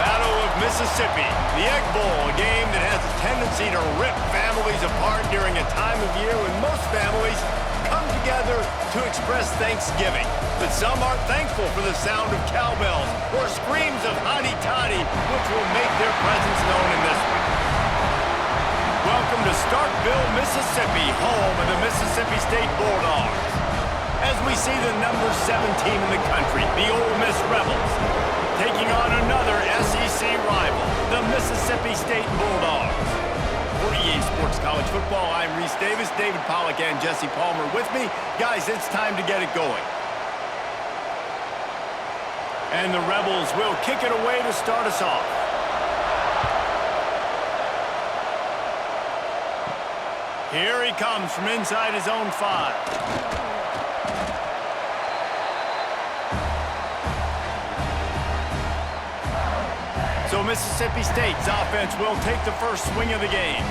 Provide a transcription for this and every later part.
Battle of Mississippi, the Egg Bowl, a game that has a tendency to rip families apart during a time of year when most families come together to express Thanksgiving. But some are thankful for the sound of cowbells or screams of hotty toddy, which will make their presence known in this one. Welcome to Starkville, Mississippi, home of the Mississippi State Bulldogs. As we see the number 7 team in the country, the Ole Miss Rebels, taking on another SEC rival, the Mississippi State Bulldogs. For EA Sports College Football, I'm Reese Davis, David Pollack, and Jesse Palmer with me. Guys, it's time to get it going. And the Rebels will kick it away to start us off. Here he comes from inside his own 5. So Mississippi State's offense will take the first swing of the game.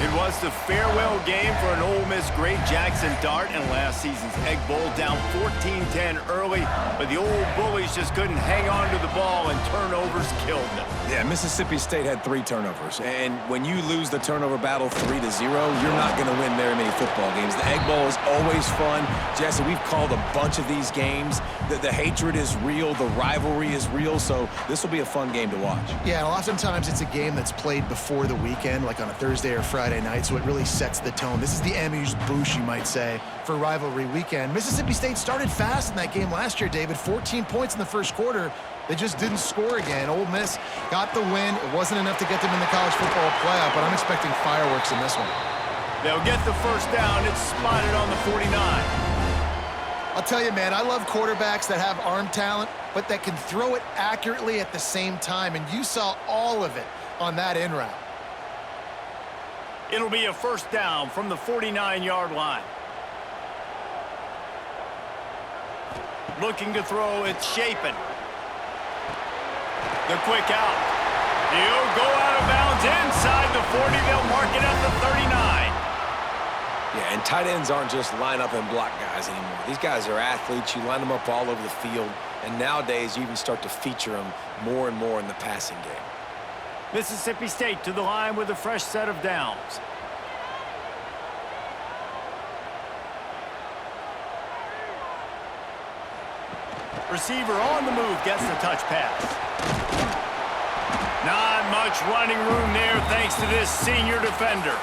It was the farewell game for an Ole Miss great, Jackson Dart, in last season's Egg Bowl, down 14-10 early, but the old Bullies just couldn't hang on to the ball, and turnovers killed them. Yeah, Mississippi State had 3 turnovers, and when you lose the turnover battle 3-0, you're not going to win very many football games. The Egg Bowl is always fun. Jesse, we've called a bunch of these games. The hatred is real, the rivalry is real, so this will be a fun game to watch. Yeah, and oftentimes it's a game that's played before the weekend, like on a Thursday or Friday night, so it really sets the tone. This is the amuse-bouche, you might say, for rivalry weekend. Mississippi State started fast in that game last year, David. 14 points in the first quarter. They just didn't score again. Ole Miss got the win. It wasn't enough to get them in the college football playoff, but I'm expecting fireworks in this one. They'll get the first down. It's spotted on the 49. I'll tell you, man, I love quarterbacks that have arm talent, but that can throw it accurately at the same time, and you saw all of it on that in route. It'll be a first down from the 49-yard line. Looking to throw, it's Shapen. The quick out. He'll go out of bounds inside the 40. They'll mark it at the 39. Yeah, and tight ends aren't just line up and block guys anymore. These guys are athletes. You line them up all over the field, and nowadays you even start to feature them more and more in the passing game. Mississippi State to the line with a fresh set of downs. Receiver on the move gets the touch pass. Not much running room there thanks to this senior defender.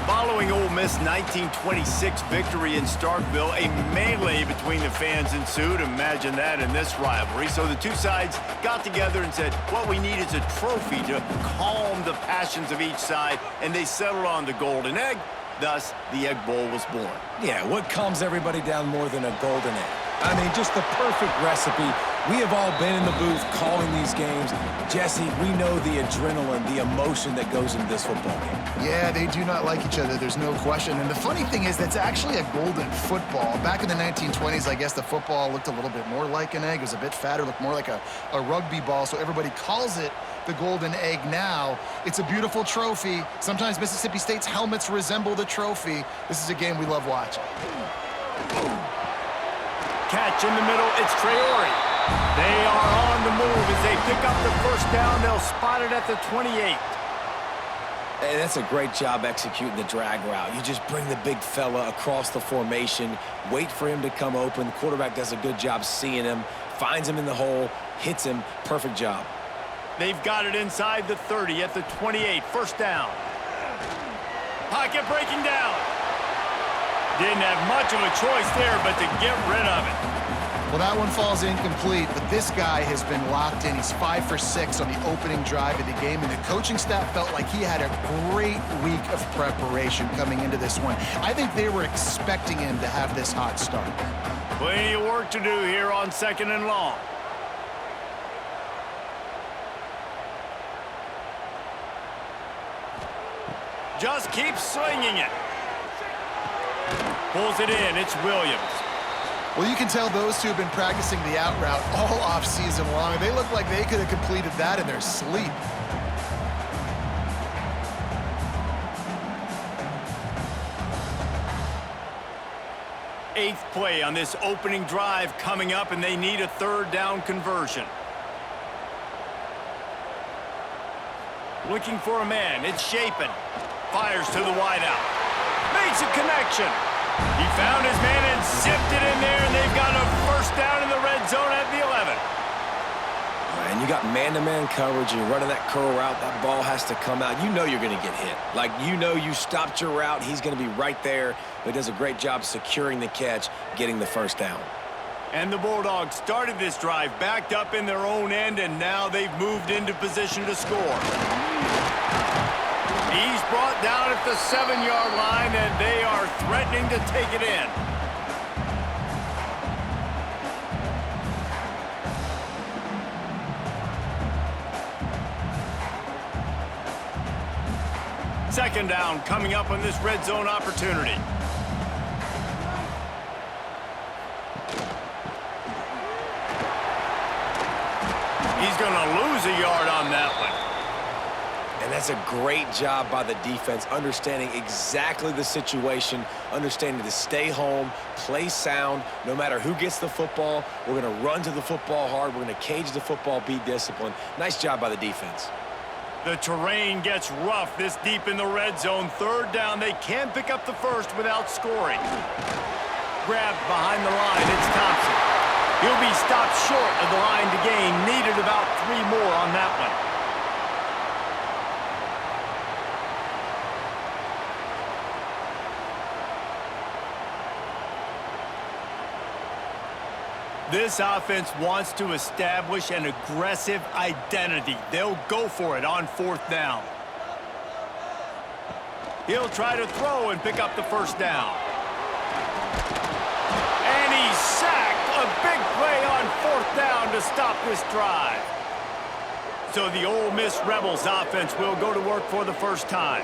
Following Ole Miss' 1926 victory in Starkville, a melee between the fans ensued. Imagine that in this rivalry. So the two sides got together and said, what we need is a trophy to calm the passions of each side, and they settled on the golden egg. Thus, the Egg Bowl was born. Yeah, what calms everybody down more than a golden egg? I mean, just the perfect recipe. We have all been in the booth calling these games. Jesse, we know the adrenaline, the emotion that goes into this football game. Yeah, they do not like each other, there's no question. And the funny thing is, that's actually a golden football. Back in the 1920s, I guess the football looked a little bit more like an egg. It was a bit fatter, looked more like a rugby ball, so everybody calls it the golden egg now. It's a beautiful trophy. Sometimes Mississippi State's helmets resemble the trophy. This is a game we love watching. Catch in the middle, it's Traore. They are on the move as they pick up the first down. They'll spot it at the 28. Hey, that's a great job executing the drag route. You just bring the big fella across the formation, wait for him to come open. The quarterback does a good job seeing him, finds him in the hole, hits him. Perfect job. They've got it inside the 30 at the 28. First down. Pocket breaking down. Didn't have much of a choice there, but to get rid of it. Well, that one falls incomplete, but this guy has been locked in. He's 5 for 6 on the opening drive of the game, and the coaching staff felt like he had a great week of preparation coming into this one. I think they were expecting him to have this hot start. Plenty of work to do here on 2nd and long. Just keeps swinging it. Pulls it in. It's Williams. Well, you can tell those two have been practicing the out route all off-season long. They look like they could have completed that in their sleep. Eighth play on this opening drive coming up, and they need a 3rd down conversion. Looking for a man. It's Shapen. Fires to the wideout. Makes a connection. He found his man and zipped it in there, and they've got a first down in the red zone at the 11. And you got man-to-man coverage, and you're running that curl route, that ball has to come out. You know you're going to get hit. Like, you know you stopped your route. He's going to be right there. But he does a great job securing the catch, getting the first down. And the Bulldogs started this drive backed up in their own end, and now they've moved into position to score. He's brought down at the 7-yard line, and they are threatening to take it in. Second down coming up on this red zone opportunity. He's going to lose a yard on that one. And that's a great job by the defense, understanding exactly the situation, understanding to stay home, play sound. No matter who gets the football, we're going to run to the football hard. We're going to cage the football, be disciplined. Nice job by the defense. The terrain gets rough this deep in the red zone. Third down, they can't pick up the first without scoring. Grabbed behind the line, it's Thompson. He'll be stopped short of the line to gain. Needed about 3 more on that one. This offense wants to establish an aggressive identity. They'll go for it on 4th down. He'll try to throw and pick up the first down. And he's sacked. A big play on 4th down to stop this drive. So the Ole Miss Rebels offense will go to work for the first time.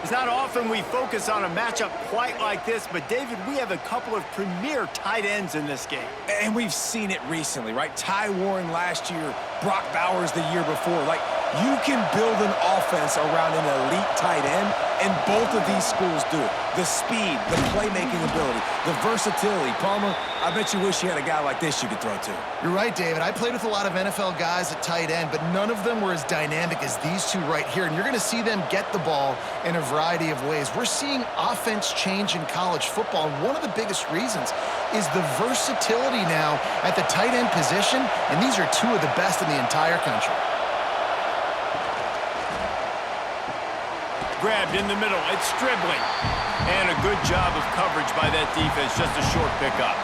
It's not often we focus on a matchup quite like this, but David, we have a couple of premier tight ends in this game. And we've seen it recently, right? Ty Warren last year, Brock Bowers the year before. Like, you can build an offense around an elite tight end, and both of these schools do it. The speed, the playmaking ability, the versatility. Palmer, I bet you wish you had a guy like this you could throw to. You're right, David. I played with a lot of NFL guys at tight end, but none of them were as dynamic as these two right here. And you're going to see them get the ball in a variety of ways. We're seeing offense change in college football, and one of the biggest reasons is the versatility now at the tight end position, and these are two of the best in the entire country. Grabbed in the middle, it's Stribling. And a good job of coverage by that defense, just a short pickup.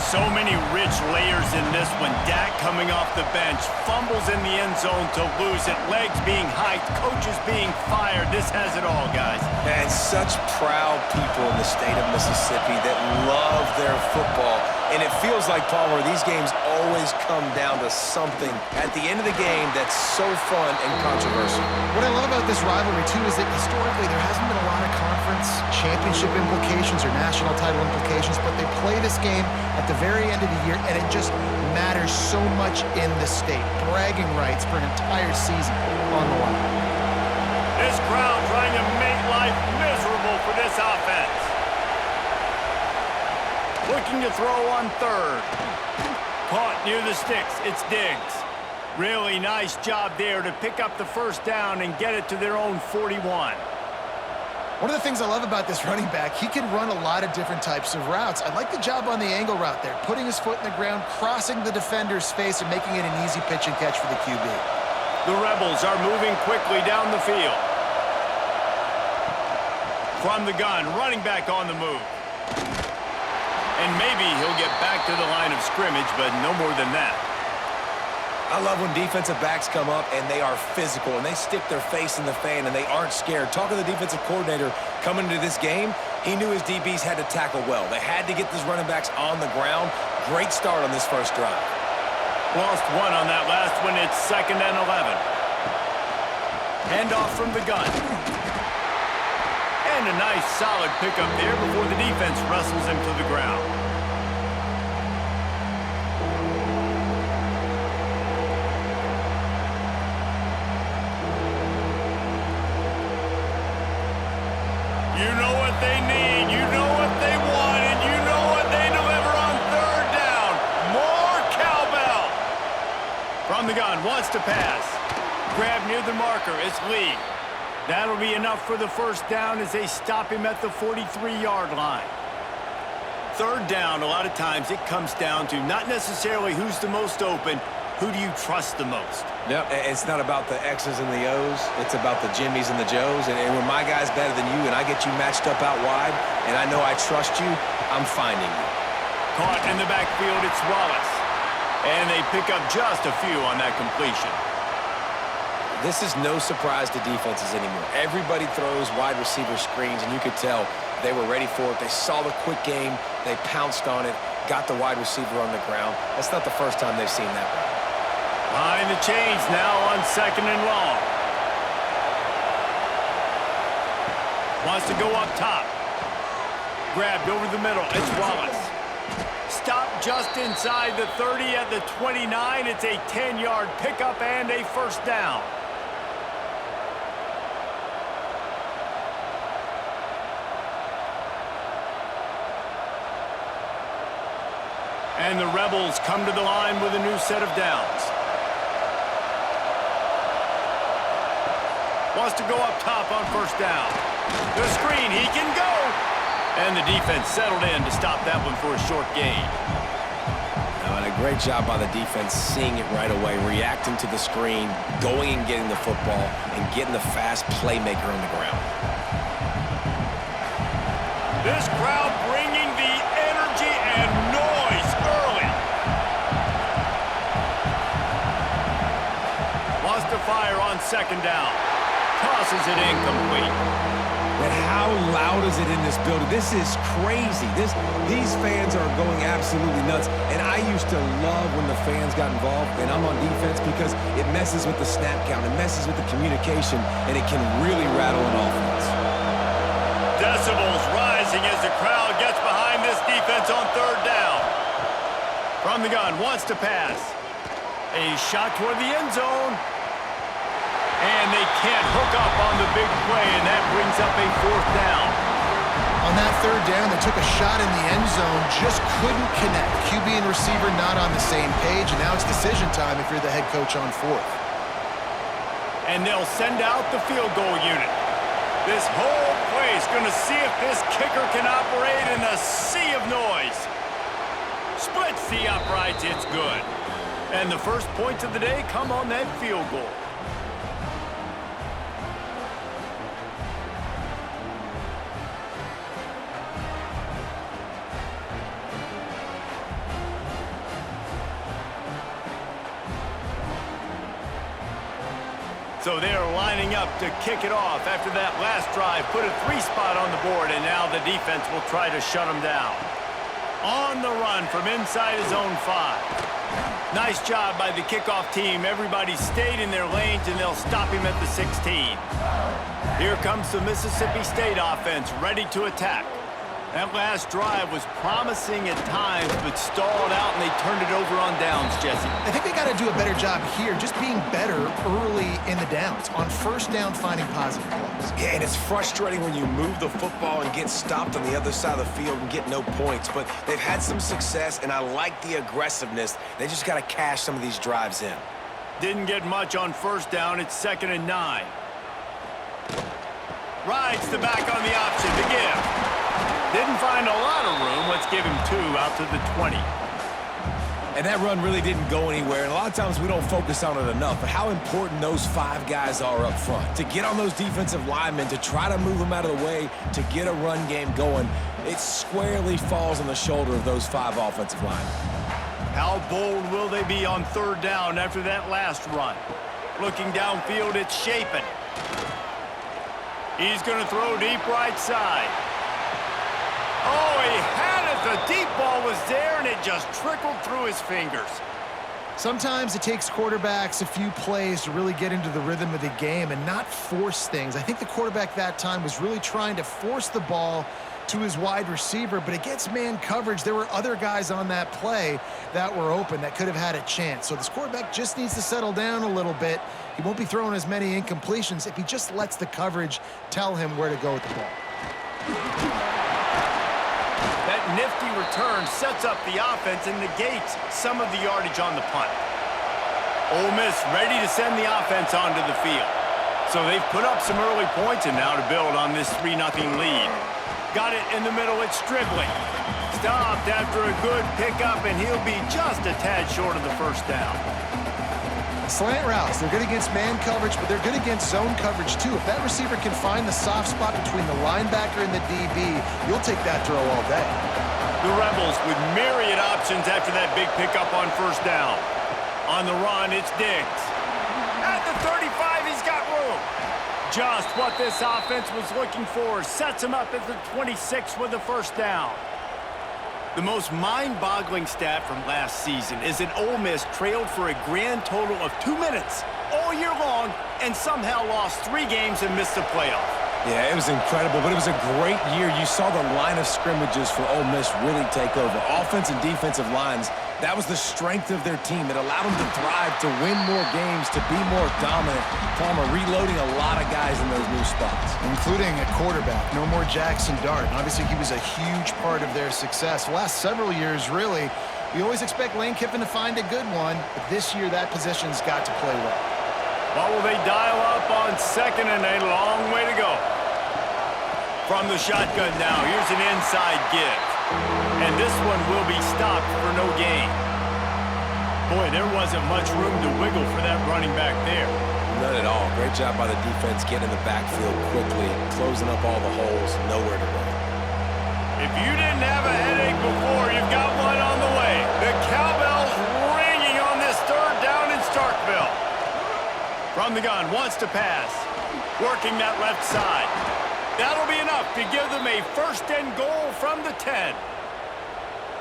So many rich layers in this one. Dak coming off the bench, fumbles in the end zone to lose it, legs being hiked, coaches being fired. This has it all, guys. And such proud people in the state of Mississippi that love their football. And it feels like, Palmer, these games always come down to something at the end of the game that's so fun and controversial. What I love about this rivalry, too, is that historically there hasn't been a lot of conference championship implications or national title implications, but they play this game at the very end of the year, and it just matters so much in the state. Bragging rights for an entire season on the line. This crowd trying to make life miserable for this offense. Looking to throw on 3rd. Caught near the sticks. It's Diggs. Really nice job there to pick up the first down and get it to their own 41. One of the things I love about this running back, he can run a lot of different types of routes. I like the job on the angle route there, putting his foot in the ground, crossing the defender's face, and making it an easy pitch and catch for the QB. The Rebels are moving quickly down the field. From the gun, running back on the move. And maybe he'll get back to the line of scrimmage, but no more than that. I love when defensive backs come up and they are physical and they stick their face in the fan and they aren't scared. Talking to the defensive coordinator coming into this game, he knew his DBs had to tackle well. They had to get these running backs on the ground. Great start on this first drive. Lost 1 on that last one. It's 2nd and 11. Handoff from the gun. And a nice solid pickup there before the defense wrestles him to the ground. You know what they need, you know what they want, and you know what they deliver on 3rd down. More cowbell. From the gun, wants to pass. grab near the marker. It's Lee. That'll be enough for the first down as they stop him at the 43-yard line. Third down, a lot of times it comes down to not necessarily who's the most open, who do you trust the most? Yep, it's not about the X's and the O's. It's about the Jimmies and the Joes. And when my guy's better than you and I get you matched up out wide and I know I trust you, I'm finding you. Caught in the backfield, it's Wallace. And they pick up just a few on that completion. This is no surprise to defenses anymore. Everybody throws wide receiver screens, and you could tell they were ready for it. They saw the quick game. They pounced on it, got the wide receiver on the ground. That's not the first time they've seen that one. Behind the chains now on 2nd and long. Wants to go up top. Grabbed over the middle. It's Wallace. Stopped just inside the 30 at the 29. It's a 10-yard pickup and a first down. And the Rebels come to the line with a new set of downs. Wants to go up top on first down. The screen, he can go. And the defense settled in to stop that one for a short gain. And a great job by the defense seeing it right away, reacting to the screen, going and getting the football, and getting the fast playmaker on the ground. This crowd bringing the energy and noise early. Wants to fire on 2nd down. Tosses it incomplete. And how loud is it in this building? This is crazy. These fans are going absolutely nuts. And I used to love when the fans got involved, and I'm on defense because it messes with the snap count, it messes with the communication, and it can really rattle an offense. Decibels rising as the crowd gets behind this defense on 3rd down. From the gun, wants to pass. A shot toward the end zone. And they can't hook up on the big play, and that brings up a 4th down. On that 3rd down, they took a shot in the end zone, just couldn't connect. QB and receiver not on the same page, and now it's decision time if you're the head coach on 4th. And they'll send out the field goal unit. This whole place going to see if this kicker can operate in a sea of noise. Splits the uprights, it's good. And the first points of the day come on that field goal. So they're lining up to kick it off after that last drive. Put a 3-spot on the board, and now the defense will try to shut them down. On the run from inside his own 5. Nice job by the kickoff team. Everybody stayed in their lanes, and they'll stop him at the 16. Here comes the Mississippi State offense, ready to attack. That last drive was promising at times, but stalled out, and they turned it over on downs, Jesse. I think they got to do a better job here, just being better early in the downs. On 1st down, finding positive plays. Yeah, and it's frustrating when you move the football and get stopped on the other side of the field and get no points. But they've had some success, and I like the aggressiveness. They just got to cash some of these drives in. Didn't get much on 1st down. It's 2nd and 9. Rides the back on the option to give. Didn't find a lot of room. Let's give him 2 out to the 20. And that run really didn't go anywhere. And a lot of times we don't focus on it enough. But how important those 5 guys are up front. To get on those defensive linemen, to try to move them out of the way, to get a run game going, it squarely falls on the shoulder of those 5 offensive linemen. How bold will they be on 3rd down after that last run? Looking downfield, it's Shapen. He's going to throw deep right side. Oh, he had it. The deep ball was there, and it just trickled through his fingers. Sometimes it takes quarterbacks a few plays to really get into the rhythm of the game and not force things. I think the quarterback that time was really trying to force the ball to his wide receiver, but against man coverage, there were other guys on that play that were open that could have had a chance. So this quarterback just needs to settle down a little bit. He won't be throwing as many incompletions if he just lets the coverage tell him where to go with the ball. That nifty return sets up the offense and negates some of the yardage on the punt. Ole Miss ready to send the offense onto the field. So they've put up some early points and now to build on this 3-0 lead. Got it in the middle, it's Stribling. Stopped after a good pickup, and he'll be just a tad short of the first down. Slant routes, they're good against man coverage, but they're good against zone coverage too. If that receiver can find the soft spot between the linebacker and the DB, you'll take that throw all day. The Rebels with myriad options after that big pickup on first down. On the run, it's Diggs. At the 35, he's got room. Just what this offense was looking for. Sets him up at the 26 with the first down. The most mind-boggling stat from last season is that Ole Miss trailed for a grand total of 2 minutes all year long and somehow lost 3 games and missed the playoff. Yeah, it was incredible, but it was a great year. You saw the line of scrimmages for Ole Miss really take over. Offense and defensive lines, that was the strength of their team. It allowed them to thrive, to win more games, to be more dominant. Palmer reloading a lot of guys in those new spots. Including a quarterback. No more Jackson Dart. Obviously, he was a huge part of their success. The last several years, really, we always expect Lane Kiffin to find a good one, but this year that position's got to play well. What will they dial up on second and a long way to go? From the shotgun now, here's an inside give. And this one will be stopped for no gain. Boy, there wasn't much room to wiggle for that running back there. None at all. Great job by the defense getting in the backfield quickly, closing up all the holes, nowhere to run. If you didn't have a headache before, you've got one on the way. The cowbell's ringing on this third down in Starkville. From the gun, wants to pass. Working that left side. That'll be enough to give them a first and goal from the 10.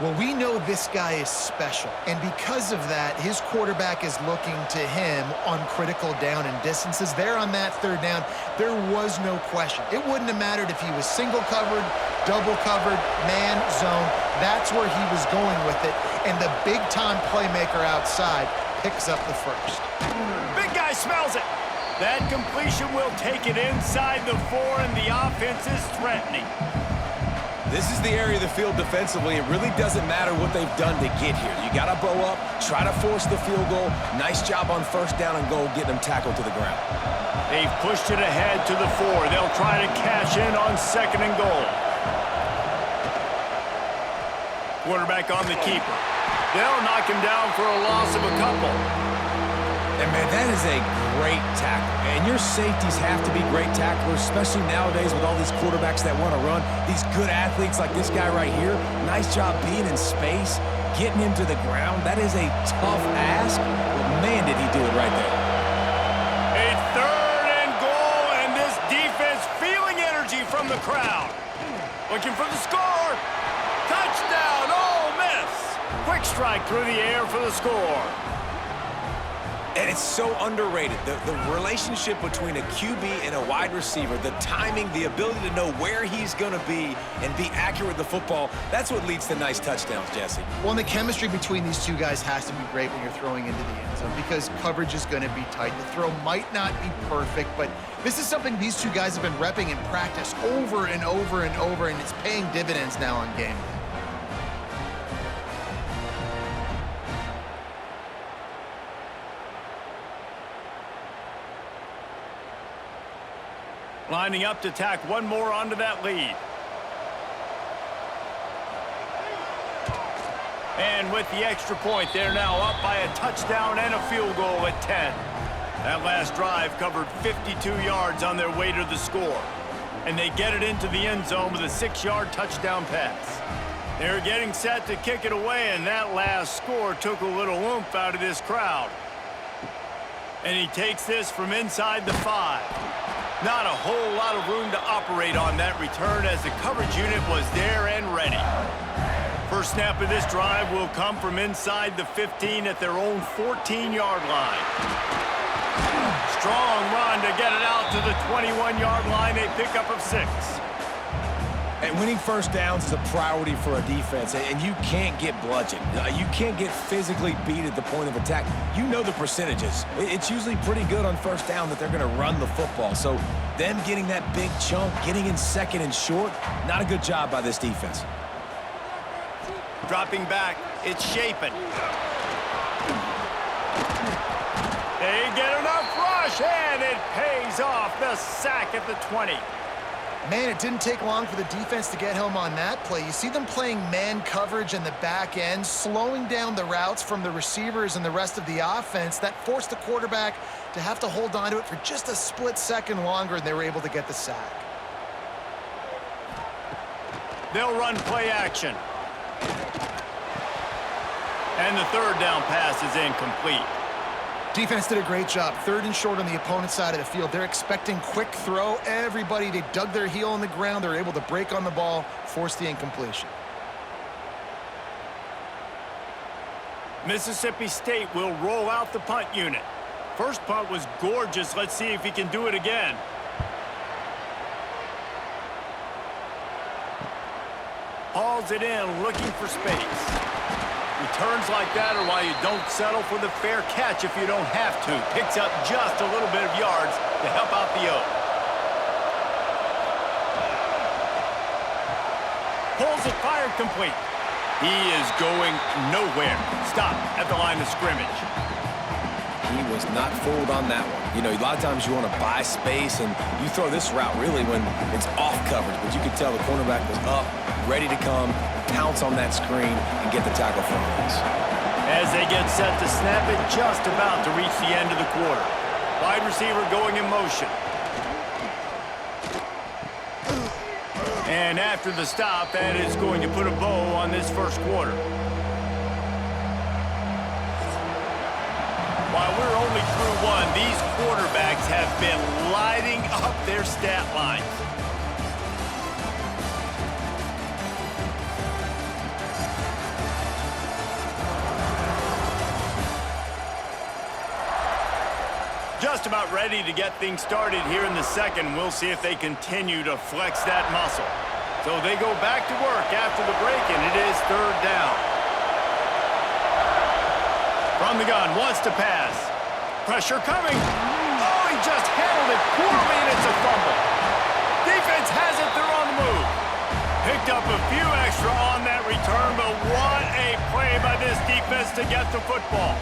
Well, we know this guy is special, and because of that, his quarterback is looking to him on critical down and distances. There on that third down, there was no question. It wouldn't have mattered if he was single covered, double covered, man, zone. That's where he was going with it, and the big-time playmaker outside picks up the first. Big guy smells it. That completion will take it inside the 4, and the offense is threatening. This is the area of the field defensively. It really doesn't matter what they've done to get here. You got to bow up, try to force the field goal. Nice job on first down and goal, getting them tackled to the ground. They've pushed it ahead to the 4. They'll try to cash in on second and goal. Quarterback on the keeper. They'll knock him down for a loss of a couple. And, man, that is a great tackle. And your safeties have to be great tacklers, especially nowadays with all these quarterbacks that want to run. These good athletes like this guy right here, nice job being in space, getting him to the ground. That is a tough ask, but, man, did he do it right there. A third and goal, and this defense feeling energy from the crowd. Looking for the score. Touchdown, Ole Miss. Quick strike through the air for the score. And it's so underrated. The relationship between a QB and a wide receiver, the timing, the ability to know where he's going to be and be accurate with the football, that's what leads to nice touchdowns, Jesse. Well, and the chemistry between these two guys has to be great when you're throwing into the end zone because coverage is going to be tight. The throw might not be perfect, but this is something these two guys have been repping in practice over and over and over, and it's paying dividends now on game day. Lining up to tack one more onto that lead. And with the extra point, they're now up by a touchdown and a field goal at 10. That last drive covered 52 yards on their way to the score. And they get it into the end zone with a 6-yard touchdown pass. They're getting set to kick it away, and that last score took a little oomph out of this crowd. And he takes this from inside the 5. Not a whole lot of room to operate on that return as the coverage unit was there and ready. First snap of this drive will come from inside the 15 at their own 14-yard line. Strong run to get it out to the 21-yard line, a pickup of 6. And winning first downs is a priority for a defense, and you can't get bludgeoned. You can't get physically beat at the point of attack. You know the percentages. It's usually pretty good on first down that they're going to run the football. So them getting that big chunk, getting in second and short, not a good job by this defense. Dropping back, it's Shapen. a sack at the 20. Man, it didn't take long for the defense to get home on that play. You see them playing man coverage in the back end, slowing down the routes from the receivers and the rest of the offense. That forced the quarterback to have to hold on to it for just a split second longer, and they were able to get the sack. They'll run play action. And the third down pass is incomplete. Defense did a great job. 3rd and short on the opponent's side of the field. They're expecting quick throw. Everybody, they dug their heel on the ground. They're able to break on the ball, force the incompletion. Mississippi State will roll out the punt unit. First punt was gorgeous. Let's see if he can do it again. Hauls it in, looking for space. Returns like that are why you don't settle for the fair catch if you don't have to. Picks up just a little bit of yards to help out the O. Pulls it, fired, complete. He is going nowhere. Stop at the line of scrimmage. He was not fooled on that one. You know, a lot of times you want to buy space, and you throw this route really when it's off coverage, but you could tell the cornerback was up, ready to come, pounce on that screen, and get the tackle from us. As they get set to snap it, just about to reach the end of the quarter. Wide receiver going in motion. And after the stop, that is going to put a bow on this first quarter. While we're only through one, these quarterbacks have been lighting up their stat lines. Just about ready to get things started here in the second. We'll see if they continue to flex that muscle. So they go back to work after the break, and it is 3rd down. From the gun, wants to pass. Pressure coming. Oh, he just handled it poorly, and it's a fumble. Defense has it, they're on the move. Picked up a few extra on that return, but what a play by this defense to get the football.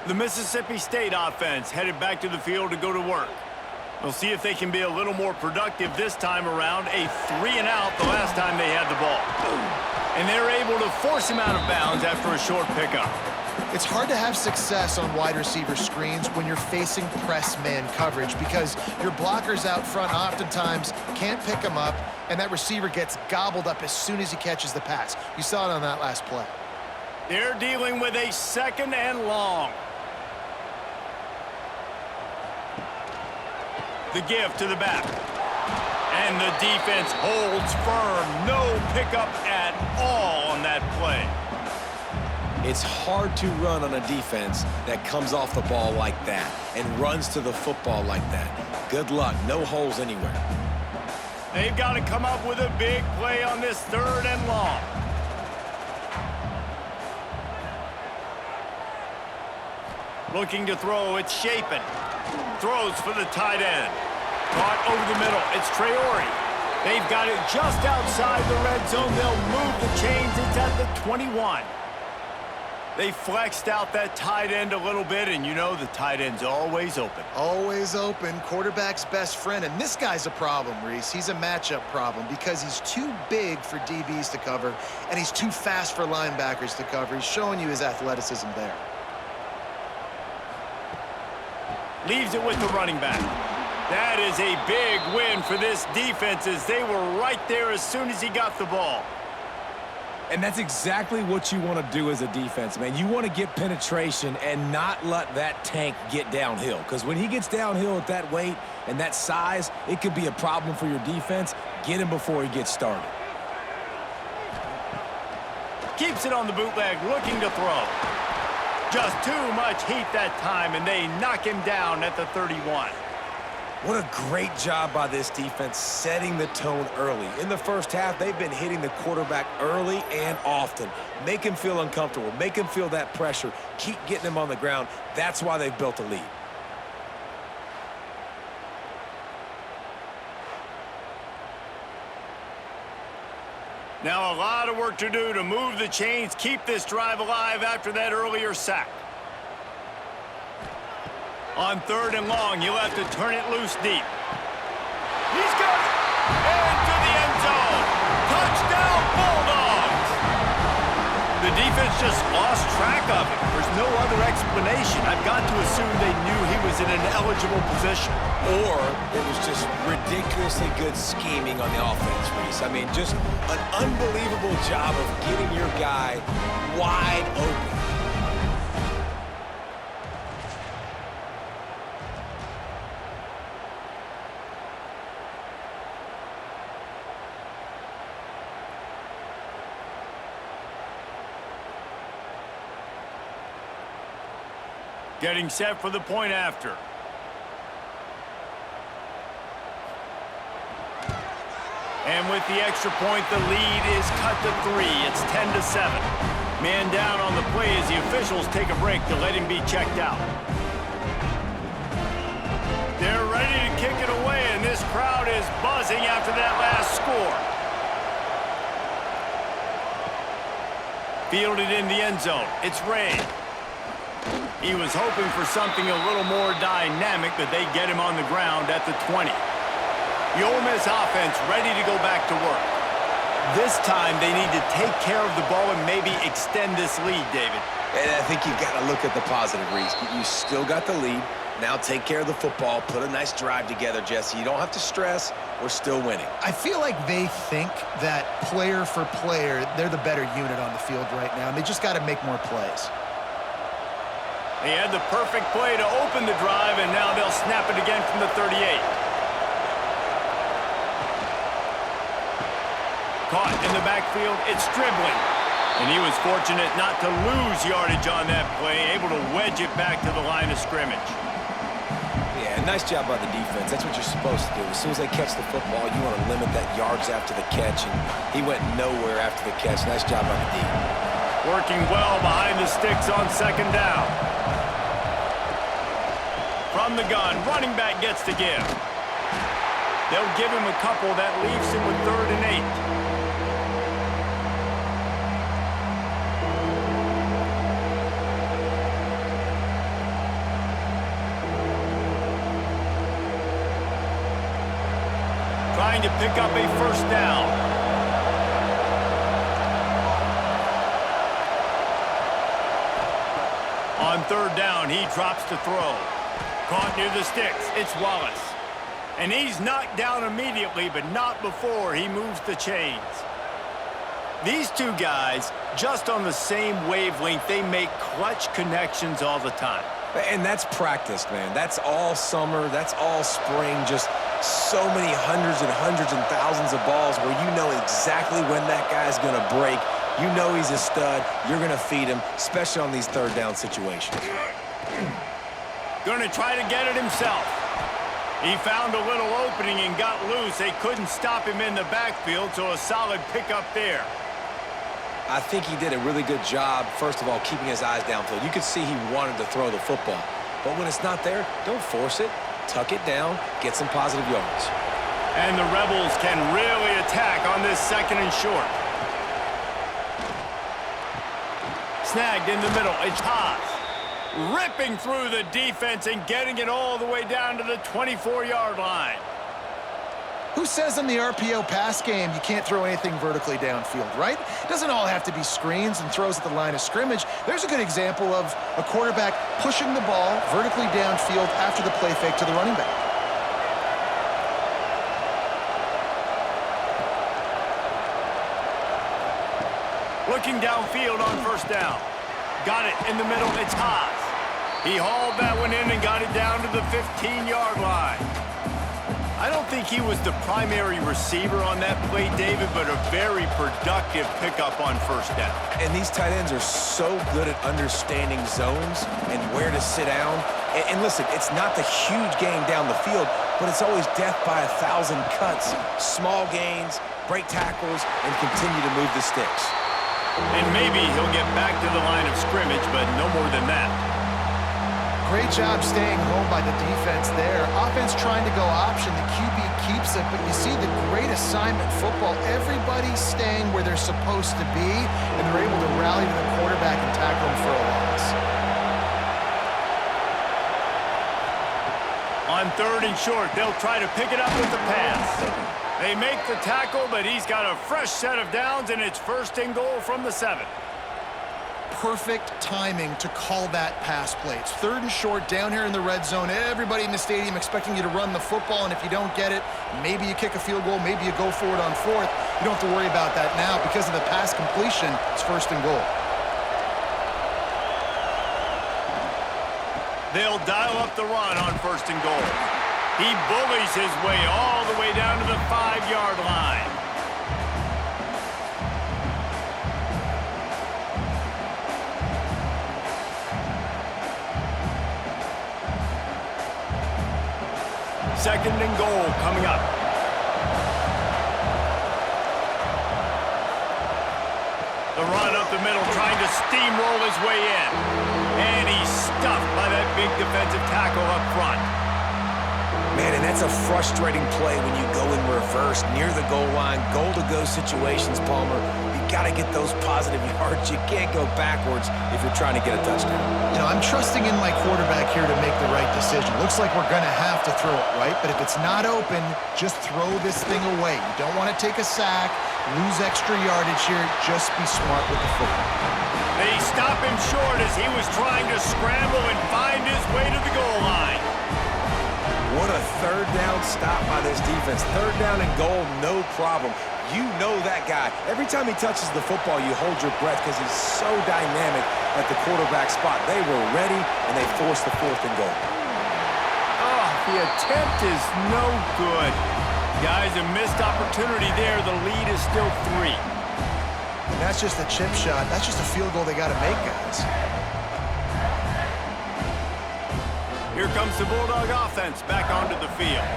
The Mississippi State offense headed back to the field to go to work. We'll see if they can be a little more productive this time around. A 3-and-out the last time they had the ball. And they're able to force him out of bounds after a short pickup. It's hard to have success on wide receiver screens when you're facing press man coverage because your blockers out front oftentimes can't pick them up, and that receiver gets gobbled up as soon as he catches the pass. You saw it on that last play. They're dealing with a 2nd and long. The give to the back. And the defense holds firm. No pickup at all on that play. It's hard to run on a defense that comes off the ball like that and runs to the football like that. Good luck. No holes anywhere. They've got to come up with a big play on this 3rd and long. Looking to throw, it's Shapen. Throws for the tight end. Caught over the middle, it's Traore. They've got it just outside the red zone. They'll move the chains, it's at the 21. They flexed out that tight end a little bit, and you know the tight end's always open. Always open, quarterback's best friend. And this guy's a problem, Reese. He's a matchup problem because he's too big for DBs to cover, and he's too fast for linebackers to cover. He's showing you his athleticism there. Leaves it with the running back. That is a big win for this defense as they were right there as soon as he got the ball. And that's exactly what you want to do as a defense, man. You want to get penetration and not let that tank get downhill. Because when he gets downhill at that weight and that size, it could be a problem for your defense. Get him before he gets started. Keeps it on the bootleg, looking to throw. Just too much heat that time, and they knock him down at the 31. What a great job by this defense setting the tone early. In the first half, they've been hitting the quarterback early and often. Make him feel uncomfortable. Make him feel that pressure. Keep getting him on the ground. That's why they've built a lead. Now a lot of work to do to move the chains, keep this drive alive after that earlier sack. On 3rd and long, you'll have to turn it loose deep. He's got it! Into the end zone! Touchdown, Bulldogs! The defense just lost track of it. There's no other explanation. I've got to assume they knew he was in an eligible position. Or it was just ridiculously good scheming on the offense, Reese. I mean, just an unbelievable job of getting your guy wide open. Getting set for the point after. And with the extra point, the lead is cut to 3. It's 10-7. Man down on the play as the officials take a break to let him be checked out. They're ready to kick it away, and this crowd is buzzing after that last score. Fielded in the end zone. It's Ray. He was hoping for something a little more dynamic, but they get him on the ground at the 20. The Ole Miss offense ready to go back to work. This time, they need to take care of the ball and maybe extend this lead, David. And I think you've got to look at the positive, Reese. You still got the lead. Now take care of the football. Put a nice drive together, Jesse. You don't have to stress. We're still winning. I feel like they think that player for player, they're the better unit on the field right now, and they just got to make more plays. They had the perfect play to open the drive, and now they'll snap it again from the 38. Caught in the backfield, it's dribbling. And he was fortunate not to lose yardage on that play, able to wedge it back to the line of scrimmage. Yeah, nice job by the defense. That's what you're supposed to do. As soon as they catch the football, you want to limit that yards after the catch, and he went nowhere after the catch. Nice job by the D. Working well behind the sticks on 2nd down. From the gun, running back gets to give. They'll give him a couple. That leaves him with 3rd and 8. Trying to pick up a 1st down. On 3rd down, he drops to throw. Caught near the sticks. It's Wallace. And he's knocked down immediately, but not before he moves the chains. These two guys, just on the same wavelength, they make clutch connections all the time. And that's practiced, man. That's all summer. That's all spring. Just so many hundreds and thousands of balls where you know exactly when that guy's going to break. You know he's a stud. You're going to feed him, especially on these 3rd down situations. Going to try to get it himself. He found a little opening and got loose. They couldn't stop him in the backfield, so a solid pickup there. I think he did a really good job, first of all, keeping his eyes downfield. You could see he wanted to throw the football. But when it's not there, don't force it. Tuck it down, get some positive yards. And the Rebels can really attack on this 2nd and short. Snagged in the middle. It's Haas. Ripping through the defense and getting it all the way down to the 24-yard line. Who says in the RPO pass game you can't throw anything vertically downfield, right? It doesn't all have to be screens and throws at the line of scrimmage. There's a good example of a quarterback pushing the ball vertically downfield after the play fake to the running back. Looking downfield on 1st down. Got it in the middle. It's Haas. He hauled that one in and got it down to the 15-yard line. I don't think he was the primary receiver on that play, David, but a very productive pickup on 1st down. And these tight ends are so good at understanding zones and where to sit down. And listen, it's not the huge gain down the field, but it's always death by 1,000 cuts, small gains, break tackles, and continue to move the sticks. And maybe he'll get back to the line of scrimmage, but no more than that. Great job staying home by the defense there. Offense trying to go option. The QB keeps it, but you see the great assignment football. Everybody's staying where they're supposed to be, and they're able to rally to the quarterback and tackle him for a loss. On 3rd and short, they'll try to pick it up with the pass. They make the tackle, but he's got a fresh set of downs, and it's 1st and goal from the 7. Perfect timing to call that pass play. It's 3rd and short down here in the red zone. Everybody in the stadium expecting you to run the football, and if you don't get it, maybe you kick a field goal, maybe you go for it on 4th. You don't have to worry about that now. Because of the pass completion, it's 1st and goal. They'll dial up the run on 1st and goal. He bullies his way all the way down to the 5-yard line. Second and goal coming up. The run up the middle, trying to steamroll his way in. And he's stuffed by that big defensive tackle up front. Man, and that's a frustrating play when you go in reverse near the goal line. Goal-to-go situations, Palmer. You got to get those positive yards. You can't go backwards if you're trying to get a touchdown. You know, I'm trusting in my quarterback here to make the right decision. Looks like we're going to have to throw it, right? But if it's not open, just throw this thing away. You don't want to take a sack, lose extra yardage here. Just be smart with the football. They stop him short as he was trying to scramble and find his way to the goal line. What a 3rd down stop by this defense. 3rd down and goal, no problem. You know that guy. Every time he touches the football, you hold your breath because he's so dynamic at the quarterback spot. They were ready, and they forced the 4th and goal. Oh, the attempt is no good. Guys, a missed opportunity there. The lead is still 3. And that's just a chip shot. That's just a field goal they got to make, guys. Here comes the Bulldog offense back onto the field.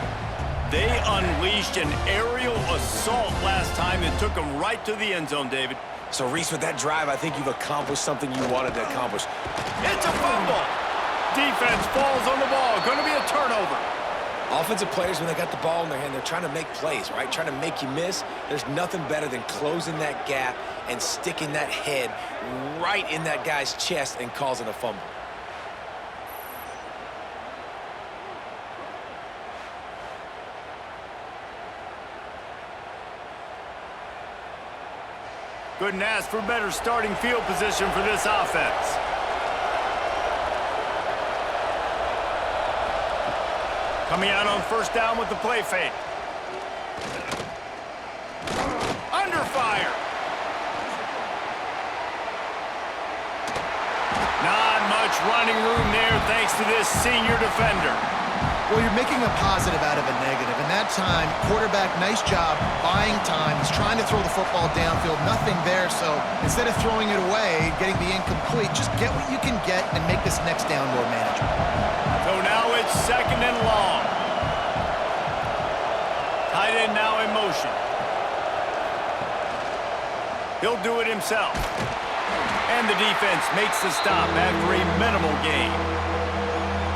They unleashed an aerial assault last time that took them right to the end zone, David. So, Reese, with that drive, I think you've accomplished something you wanted to accomplish. It's a fumble. Defense falls on the ball. Going to be a turnover. Offensive players, when they got the ball in their hand, they're trying to make plays, right? Trying to make you miss. There's nothing better than closing that gap and sticking that head right in that guy's chest and causing a fumble. Couldn't ask for better starting field position for this offense. Coming out on 1st down with the play fake. Under fire. Not much running room there thanks to this senior defender. Well, you're making a positive out of a negative. And that time, quarterback, nice job buying time. He's trying to throw the football downfield. Nothing there, so instead of throwing it away, getting the incomplete, just get what you can get and make this next down more manageable. So now it's 2nd and long. Tight end now in motion. He'll do it himself. And the defense makes the stop after a minimal gain.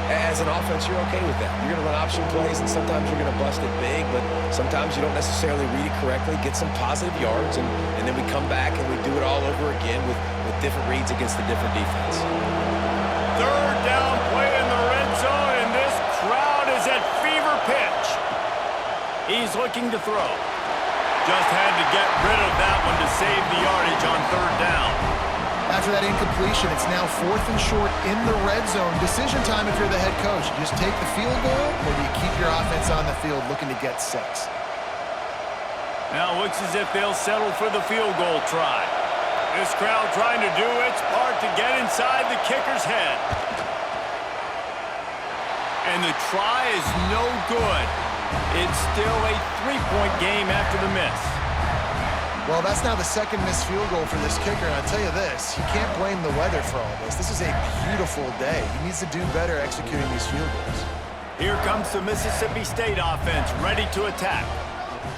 As an offense, you're okay with that. You're going to run option plays, and sometimes you're going to bust it big, but sometimes you don't necessarily read it correctly, get some positive yards, and then we come back and we do it all over again with different reads against the different defense. 3rd down play in the red zone, and this crowd is at fever pitch. He's looking to throw. Just had to get rid of that one to save the yardage on 3rd down. After that incompletion, it's now 4th and short in the red zone. Decision time if you're the head coach. You just take the field goal, or do you keep your offense on the field looking to get 6? Now looks as if they'll settle for the field goal try. This crowd trying to do its part to get inside the kicker's head. And the try is no good. It's still a 3-point game after the miss. Well, that's now the 2nd missed field goal for this kicker, and I'll tell you this, you can't blame the weather for all this. This is a beautiful day. He needs to do better executing these field goals. Here comes the Mississippi State offense, ready to attack.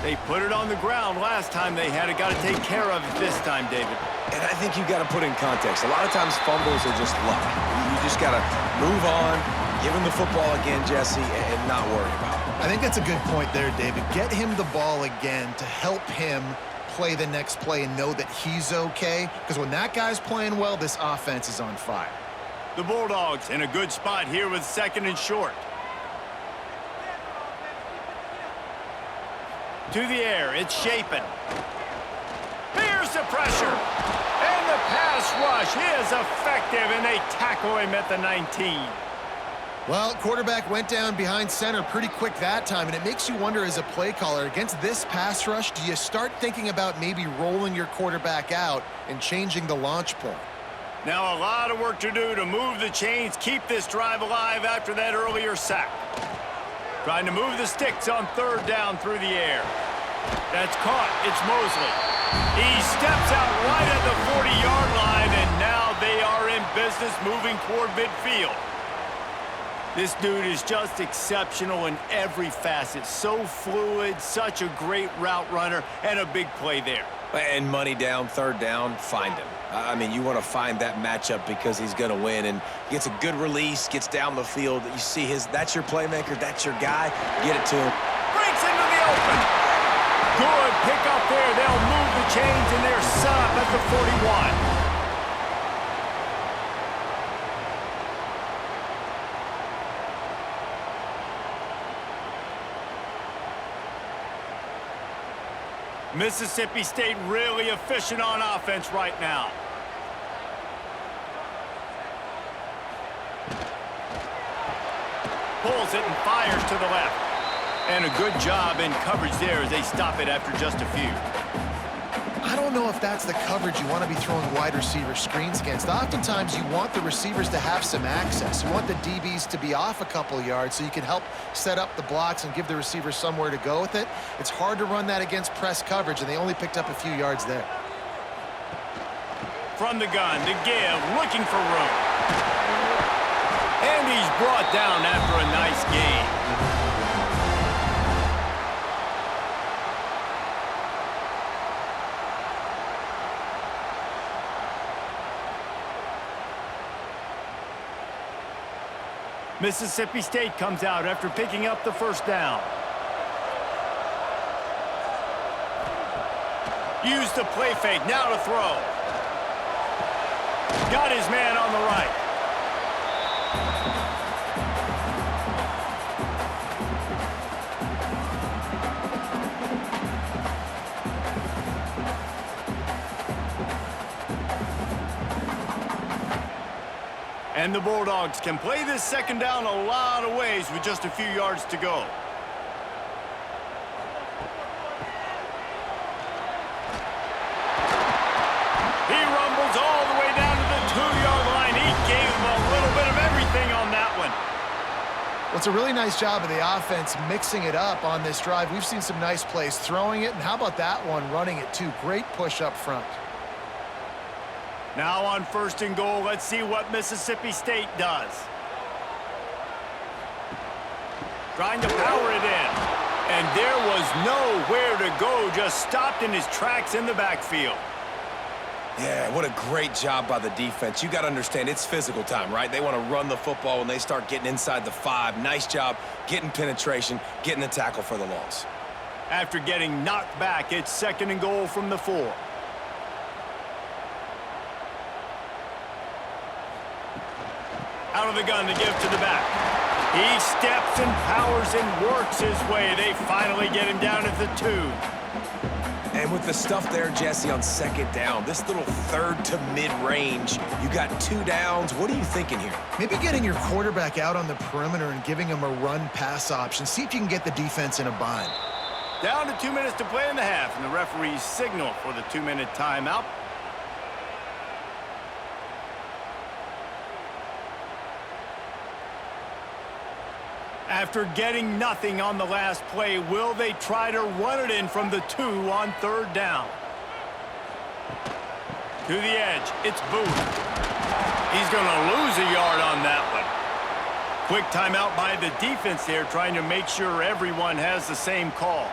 They put it on the ground last time they had it. Got to take care of it this time, David. And I think you've got to put in context. A lot of times fumbles are just luck. You just got to move on, give him the football again, Jesse, and not worry about it. I think that's a good point there, David. Get him the ball again to help him play the next play and know that he's okay. Because when that guy's playing well, this offense is on fire. The Bulldogs in a good spot here with 2nd and short. To the air, it's Shapen. Here's the pressure. And the pass rush is effective, and they tackle him at the 19. Well, quarterback went down behind center pretty quick that time, and it makes you wonder as a play caller, against this pass rush, do you start thinking about maybe rolling your quarterback out and changing the launch point? Now a lot of work to do to move the chains, keep this drive alive after that earlier sack. Trying to move the sticks on 3rd down through the air. That's caught. It's Mosley. He steps out right at the 40-yard line, and now they are in business moving toward midfield. This dude is just exceptional in every facet. So fluid, such a great route runner, and a big play there. And money down, 3rd down, find him. I mean, you want to find that matchup because he's going to win, and gets a good release, gets down the field. You see that's your playmaker, that's your guy. Get it to him. Breaks into the open. Good pick up there. They'll move the chains, and they're set up at the 41. Mississippi State really efficient on offense right now. Pulls it and fires to the left. And a good job in coverage there as they stop it after just a few. I don't know if that's the coverage you want to be throwing wide receiver screens against. Oftentimes, you want the receivers to have some access. You want the DBs to be off a couple yards so you can help set up the blocks and give the receivers somewhere to go with it. It's hard to run that against press coverage, and they only picked up a few yards there. From the gun to give, looking for room. And he's brought down after a nice gain. Mississippi State comes out after picking up the 1st down. Use the play fake, now to throw. Got his man on the right. And the Bulldogs can play this 2nd down a lot of ways with just a few yards to go. He rumbles all the way down to the 2-yard line. He gave him a little bit of everything on that one. Well, it's a really nice job of the offense mixing it up on this drive. We've seen some nice plays throwing it, and how about that one running it too? Great push up front. Now on 1st and goal, let's see what Mississippi State does. Trying to power it in. And there was nowhere to go, just stopped in his tracks in the backfield. Yeah, what a great job by the defense. You got to understand, it's physical time, right? They want to run the football when they start getting inside the 5. Nice job getting penetration, getting the tackle for the loss. After getting knocked back, it's 2nd and goal from the 4. Out of the gun to give to the back. He steps and powers and works his way. They finally get him down at the 2. And with the stuff there, Jesse, on 2nd down, this little 3rd to mid-range, you got 2 downs. What are you thinking here? Maybe getting your quarterback out on the perimeter and giving him a run-pass option. See if you can get the defense in a bind. Down to 2 minutes to play in the half, and the referees signal for the 2-minute timeout. After getting nothing on the last play, will they try to run it in from the 2 on 3rd down? To the edge, it's Booth. He's going to lose a yard on that one. Quick timeout by the defense there, trying to make sure everyone has the same call.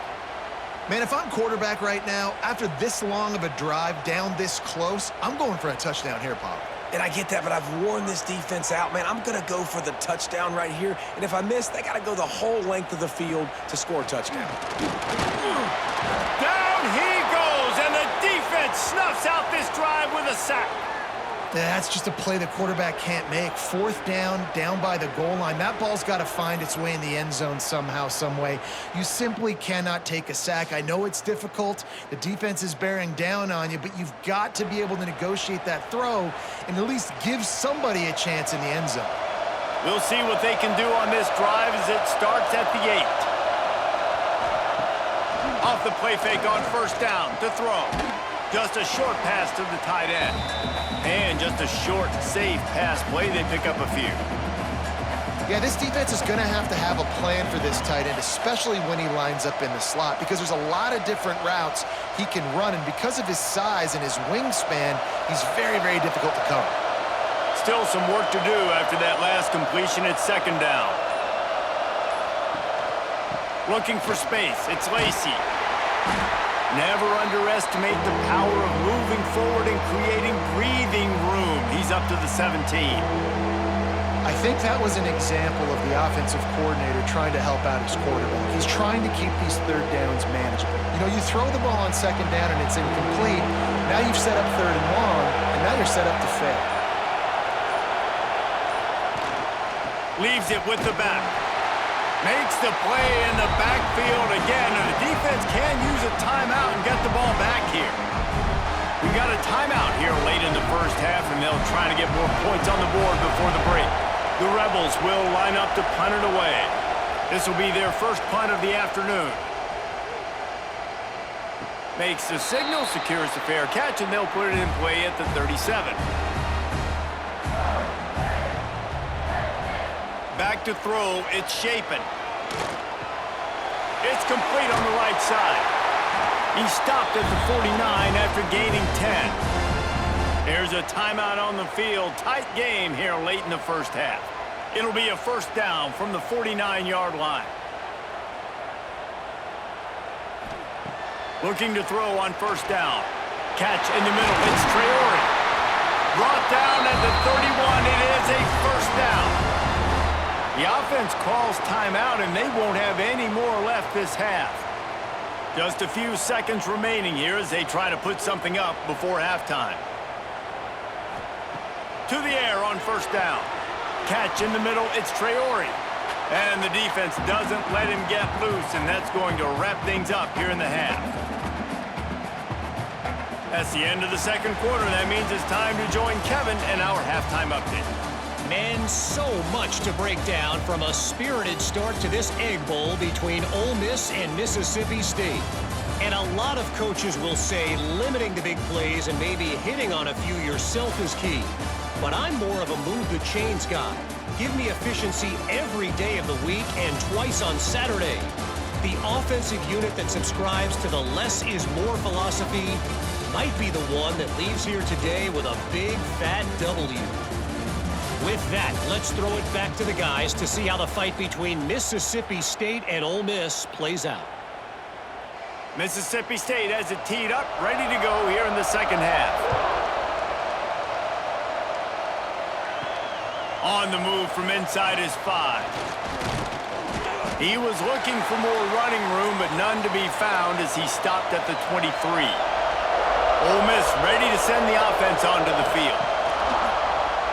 Man, if I'm quarterback right now, after this long of a drive down this close, I'm going for a touchdown here, Pop. And I get that, but I've worn this defense out, man. I'm going to go for the touchdown right here. And if I miss, they got to go the whole length of the field to score a touchdown. Down he goes, and the defense snuffs out this drive with a sack. That's just a play the quarterback can't make. 4th down, down by the goal line. That ball's got to find its way in the end zone somehow, some way. You simply cannot take a sack. I know it's difficult. The defense is bearing down on you, but you've got to be able to negotiate that throw and at least give somebody a chance in the end zone. We'll see what they can do on this drive as it starts at the 8. Off the play fake on 1st down to throw. Just a short pass to the tight end. And just a short, safe pass play. They pick up a few. Yeah, this defense is going to have a plan for this tight end, especially when he lines up in the slot, because there's a lot of different routes he can run, and because of his size and his wingspan, he's very, very difficult to cover. Still some work to do after that last completion at 2nd down. Looking for space. It's Lacey. Never underestimate the power of moving forward and creating breathing room. He's up to the 17. I think that was an example of the offensive coordinator trying to help out his quarterback. He's trying to keep these 3rd downs manageable. You know, you throw the ball on 2nd down and it's incomplete. Now you've set up 3rd and long, and now you're set up to fail. Leaves it with the back. Makes the play in the backfield again, and the defense can use a timeout and get the ball back here. We got a timeout here late in the 1st half, and they'll try to get more points on the board before the break. The Rebels will line up to punt it away. This will be their first punt of the afternoon. Makes the signal, secures the fair catch, and they'll put it in play at the 37. Back to throw, it's Shapen. It's complete on the right side. He stopped at the 49 after gaining 10. There's a timeout on the field. Tight game here late in the 1st half. It'll be a 1st down from the 49-yard line. Looking to throw on 1st down. Catch in the middle, it's Traore. Brought down at the 31, it is a 1st down. The offense calls timeout, and they won't have any more left this half. Just a few seconds remaining here as they try to put something up before halftime. To the air on 1st down. Catch in the middle, it's Traore. And the defense doesn't let him get loose, and that's going to wrap things up here in the half. That's the end of the 2nd quarter. That means it's time to join Kevin and our halftime update. Man, so much to break down from a spirited start to this Egg Bowl between Ole Miss and Mississippi State. And a lot of coaches will say limiting the big plays and maybe hitting on a few yourself is key. But I'm more of a move the chains guy. Give me efficiency every day of the week and twice on Saturday. The offensive unit that subscribes to the less is more philosophy might be the one that leaves here today with a big fat W. With that, let's throw it back to the guys to see how the fight between Mississippi State and Ole Miss plays out. Mississippi State has it teed up, ready to go here in the 2nd half. On the move from inside his 5. He was looking for more running room, but none to be found as he stopped at the 23. Ole Miss ready to send the offense onto the field.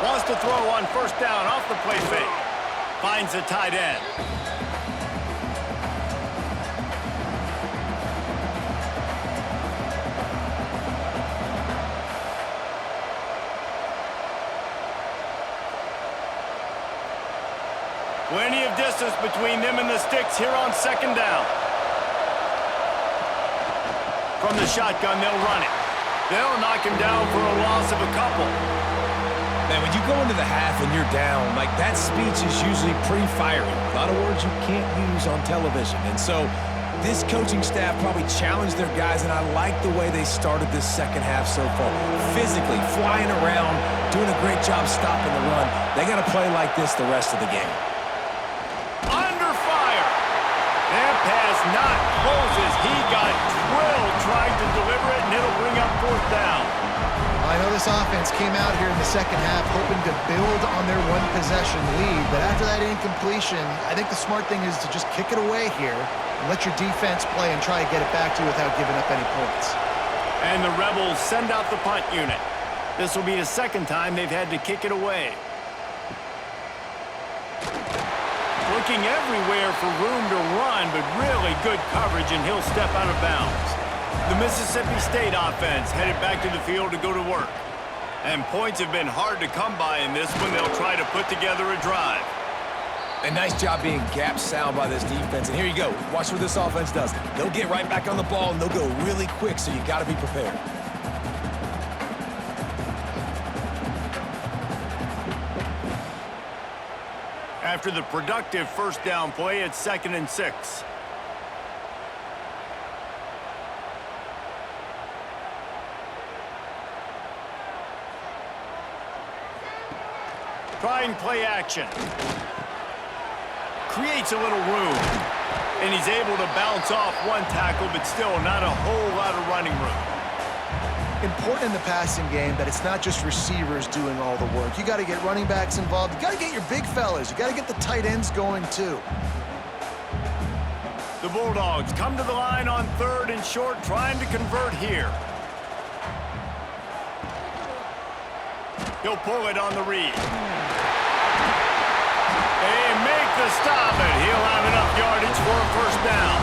Wants to throw on 1st down off the play fake. Finds the tight end. Plenty of distance between them and the sticks here on 2nd down. From the shotgun, they'll run it. They'll knock him down for a loss of a couple. Man, when you go into the half and you're down, like that speech is usually pretty fiery. A lot of words you can't use on television. And so this coaching staff probably challenged their guys, and I like the way they started this 2nd half so far. Physically, flying around, doing a great job stopping the run. They got to play like this the rest of the game. Under fire. That pass not closes. He got drilled trying to deliver it, and it'll bring up 4th down. I know this this offense came out here in the second half hoping to build on their one-possession lead, but after that incompletion, I think the smart thing is to just kick it away here and let your defense play and try to get it back to you without giving up any points. And the Rebels send out the punt unit. This will be the second time they've had to kick it away. Looking everywhere for room to run, but really good coverage, and he'll step out of bounds. The Mississippi State offense headed back to the field to go to work. And points have been hard to come by in this one. They'll try to put together a drive. A nice job being gap sound by this defense. And here you go. Watch what this offense does. They'll get right back on the ball, and they'll go really quick, so you got to be prepared. After the productive first down play, it's 2nd and 6. Trying play action. Creates a little room. And he's able to bounce off one tackle, but still not a whole lot of running room. Important in the passing game that it's not just receivers doing all the work. You got to get running backs involved. You got to get your big fellas. You got to get the tight ends going too. The Bulldogs come to the line on 3rd and short, trying to convert here. He'll pull it on the read. They make the stop, and he'll have enough yardage for a first down.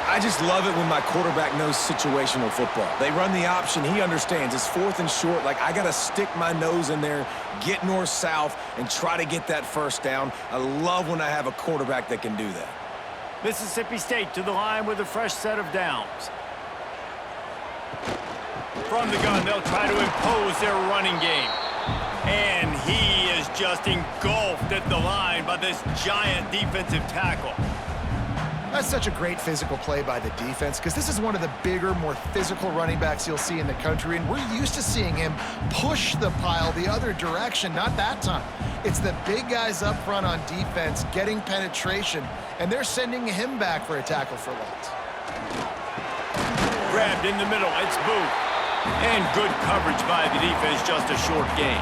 I just love it when my quarterback knows situational football. They run the option. He understands. It's 4th and short. Like, I got to stick my nose in there, get north-south, and try to get that first down. I love when I have a quarterback that can do that. Mississippi State to the line with a fresh set of downs. From the gun, they'll try to impose their running game. And he is just engulfed at the line by this giant defensive tackle. That's such a great physical play by the defense because this is one of the bigger, more physical running backs you'll see in the country, and we're used to seeing him push the pile the other direction. Not that time. It's the big guys up front on defense getting penetration, and they're sending him back for a tackle for loss. Grabbed in the middle, it's Booth. And good coverage by the defense, just a short gain.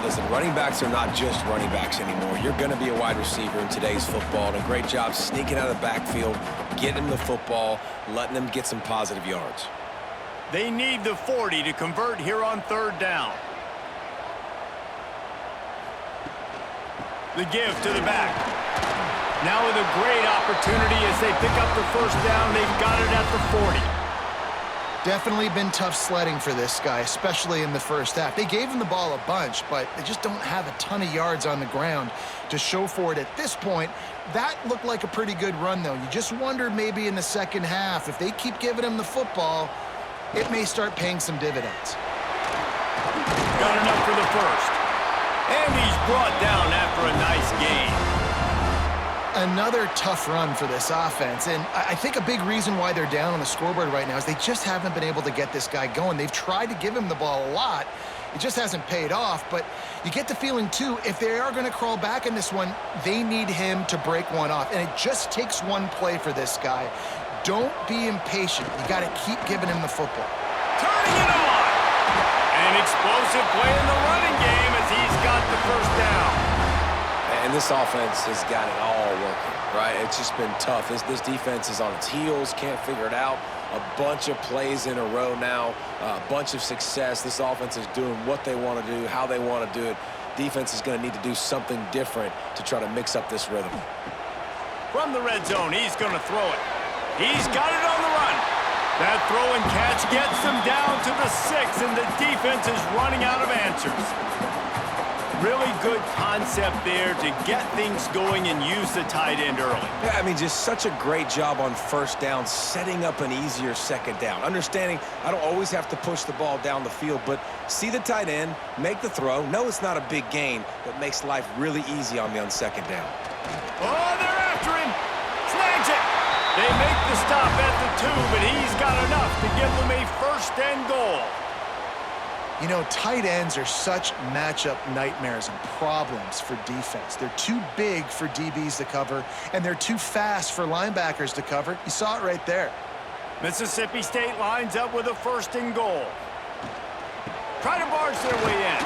Listen, running backs are not just running backs anymore. You're going to be a wide receiver in today's football, and a great job sneaking out of the backfield, getting the football, letting them get some positive yards. They need the 40 to convert here on 3rd down. The give to the back. Now with a great opportunity as they pick up the first down. They've got it at the 40. Definitely been tough sledding for this guy, especially in the first half. They gave him the ball a bunch, but they just don't have a ton of yards on the ground to show for it at this point. That looked like a pretty good run, though. You just wonder maybe in the second half, if they keep giving him the football, it may start paying some dividends. Got enough for the first. And he's brought down after a nice gain. Another tough run for this offense, and I think a big reason why they're down on the scoreboard right now is they just haven't been able to get this guy going. They've tried to give him the ball a lot. It just hasn't paid off, but you get the feeling, too, if they are going to crawl back in this one, they need him to break one off, and it just takes one play for this guy. Don't be impatient. You got to keep giving him the football. Turning it on! An explosive play in the running game as he's got the first down. And this offense has got it all working, right? It's just been tough. This defense is on its heels, can't figure it out. A bunch of plays in a row now, a bunch of success. This offense is doing what they want to do, how they want to do it. Defense is going to need to do something different to try to mix up this rhythm. From the red zone, he's going to throw it. He's got it on the run. That throw and catch gets them down to the 6, and the defense is running out of answers. Really good concept there to get things going and use the tight end early. Yeah, I mean, just such a great job on first down, setting up an easier second down. Understanding I don't always have to push the ball down the field, but see the tight end, make the throw. No, it's not a big gain, but makes life really easy on me on second down. Oh, they're after him. Snags it. They make the stop at the 2, but he's got enough to give them a first and goal. You know, tight ends are such matchup nightmares and problems for defense. They're too big for DBs to cover, and they're too fast for linebackers to cover. You saw it right there. Mississippi State lines up with a first and goal. try to barge their way in.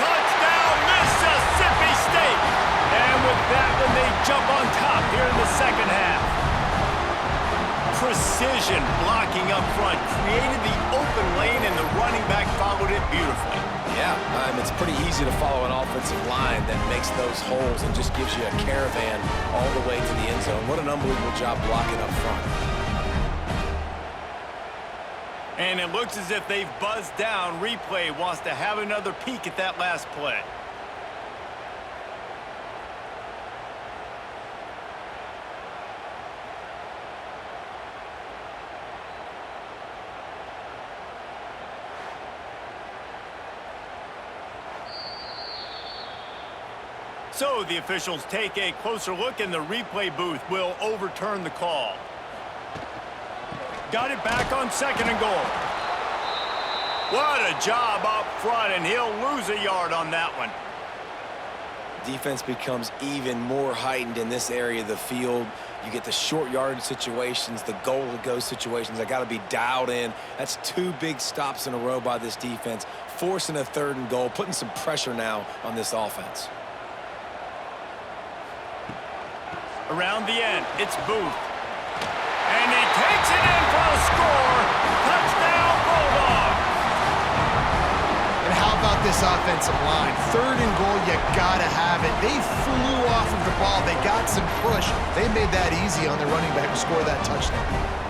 Touchdown, Mississippi State! And with that one, they jump on top here in the second half. Precision blocking up front created the open lane, and the running back followed it beautifully. Yeah, it's pretty easy to follow an offensive line that makes those holes and just gives you a caravan all the way to the end zone. What an unbelievable job blocking up front. And it looks as if they've buzzed down. Replay wants to have another peek at that last play. So the officials take a closer look, and the replay booth will overturn the call. Got it back on 2nd and goal. What a job up front, and he'll lose a yard on that one. Defense becomes even more heightened in this area of the field. You get the short yardage situations, the goal-to-go situations. They got to be dialed in. That's 2 big stops in a row by this defense, forcing a 3rd and goal, putting some pressure now on this offense. Around the end, it's Booth. And he takes it in for a score. Touchdown, Bulldogs. And how about this offensive line? 3rd and goal, you gotta have it. They flew off of the ball. They got some push. They made that easy on the running back to score that touchdown.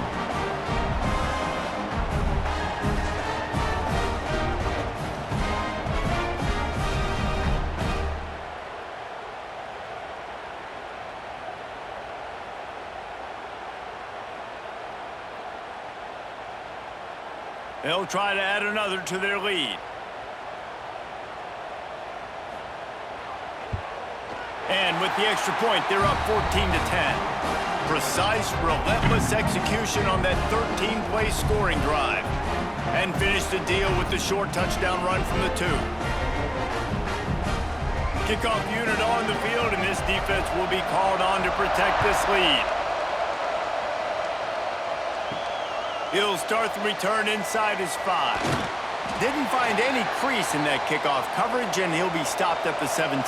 They'll try to add another to their lead. And with the extra point, they're up 14-10. Precise, relentless execution on that 13-play scoring drive. And finish the deal with the short touchdown run from the 2. Kickoff unit on the field, and this defense will be called on to protect this lead. He'll start the return inside his 5. Didn't find any crease in that kickoff coverage, and he'll be stopped at the 17.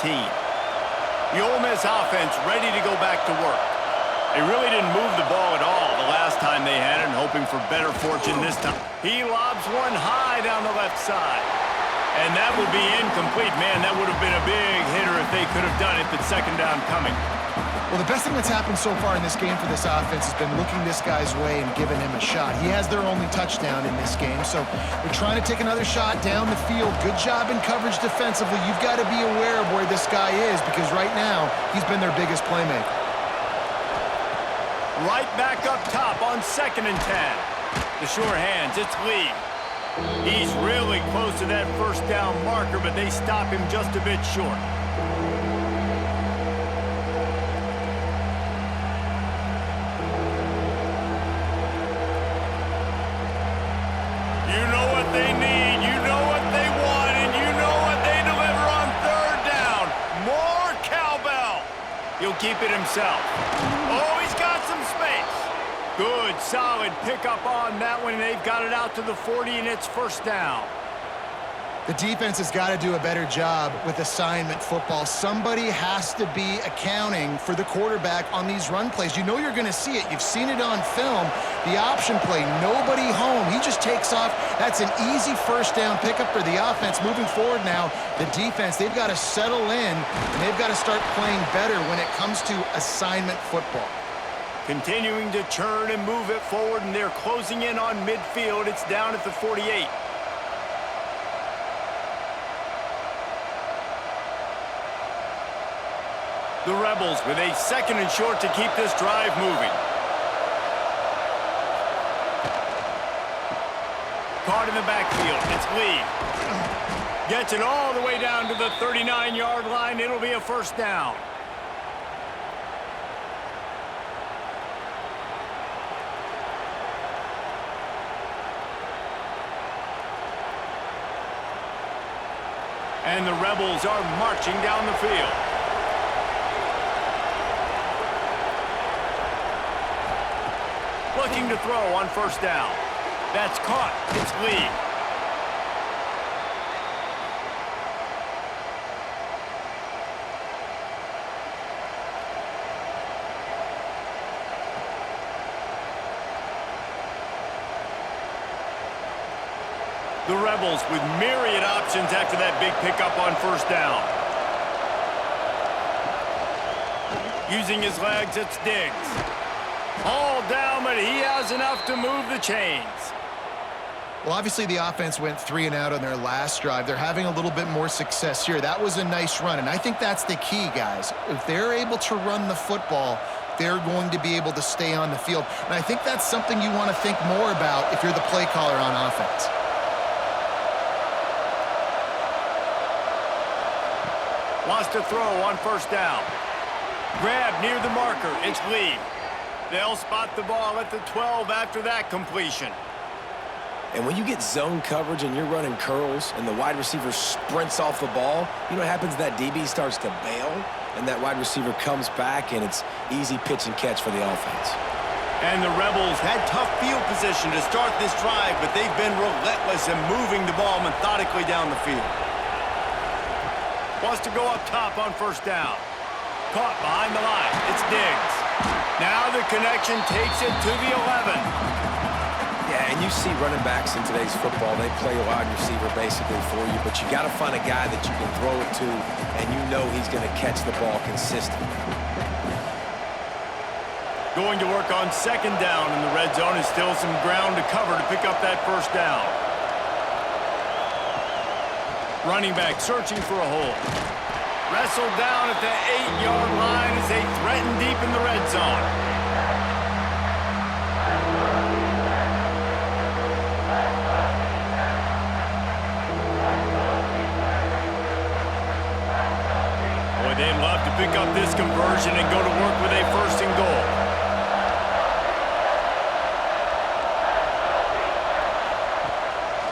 The Ole Miss offense ready to go back to work. They really didn't move the ball at all the last time they had it, and hoping for better fortune this time. He lobs one high down the left side. And that would be incomplete. Man, that would have been a big hitter if they could have done it, but 2nd down coming. Well, the best thing that's happened so far in this game for this offense has been looking this guy's way and giving him a shot. He has their only touchdown in this game, so they're trying to take another shot down the field. Good job in coverage defensively. You've got to be aware of where this guy is, because right now he's been their biggest playmaker. Right back up top on 2nd and 10. The sure hands, it's Lee. He's really close to that 1st down marker, but they stop him just a bit short. You know what they need, you know what they want, and you know what they deliver on 3rd down. More cowbell. He'll keep it himself. Oh, he's got some space. Good, solid pickup on that one, and they've got it out to the 40, and it's 1st down. The defense has got to do a better job with assignment football. Somebody has to be accounting for the quarterback on these run plays. You know you're going to see it. You've seen it on film. The option play, nobody home. He just takes off. That's an easy 1st down pickup for the offense. Moving forward now, the defense, they've got to settle in, and they've got to start playing better when it comes to assignment football. Continuing to churn and move it forward, and they're closing in on midfield. It's down at the 48. The Rebels with a 2nd and short to keep this drive moving. Caught in the backfield. It's Lee. Gets it all the way down to the 39-yard line. It'll be a 1st down. And the Rebels are marching down the field. Looking to throw on 1st down. That's caught. It's Lee. The Rebels with myriad options after that big pickup on first down. Using his legs, it's Diggs. All down, but he has enough to move the chains. Well, obviously the offense went 3 and out on their last drive. They're having a little bit more success here. That was a nice run, and I think that's the key, guys. If they're able to run the football, they're going to be able to stay on the field. And I think that's something you want to think more about if you're the play caller on offense. Wants to throw on first down. Grab near the marker. It's Lee. They'll spot the ball at the 12 after that completion. And when you get zone coverage and you're running curls and the wide receiver sprints off the ball, you know what happens? That DB starts to bail, and that wide receiver comes back, and it's easy pitch and catch for the offense. And the Rebels had tough field position to start this drive, but they've been relentless in moving the ball methodically down the field. Wants to go up top on first down. Caught behind the line. It's Diggs. Now the connection takes it to the 11. Yeah, and you see running backs in today's football, they play a wide receiver basically for you, but you got to find a guy that you can throw it to, and you know he's going to catch the ball consistently. Going to work on second down in the red zone, is still some ground to cover to pick up that first down. Running back searching for a hole. Wrestled down at the 8-yard line as they threaten deep in the red zone. Boy, they'd love to pick up this conversion and go to work with a first and goal.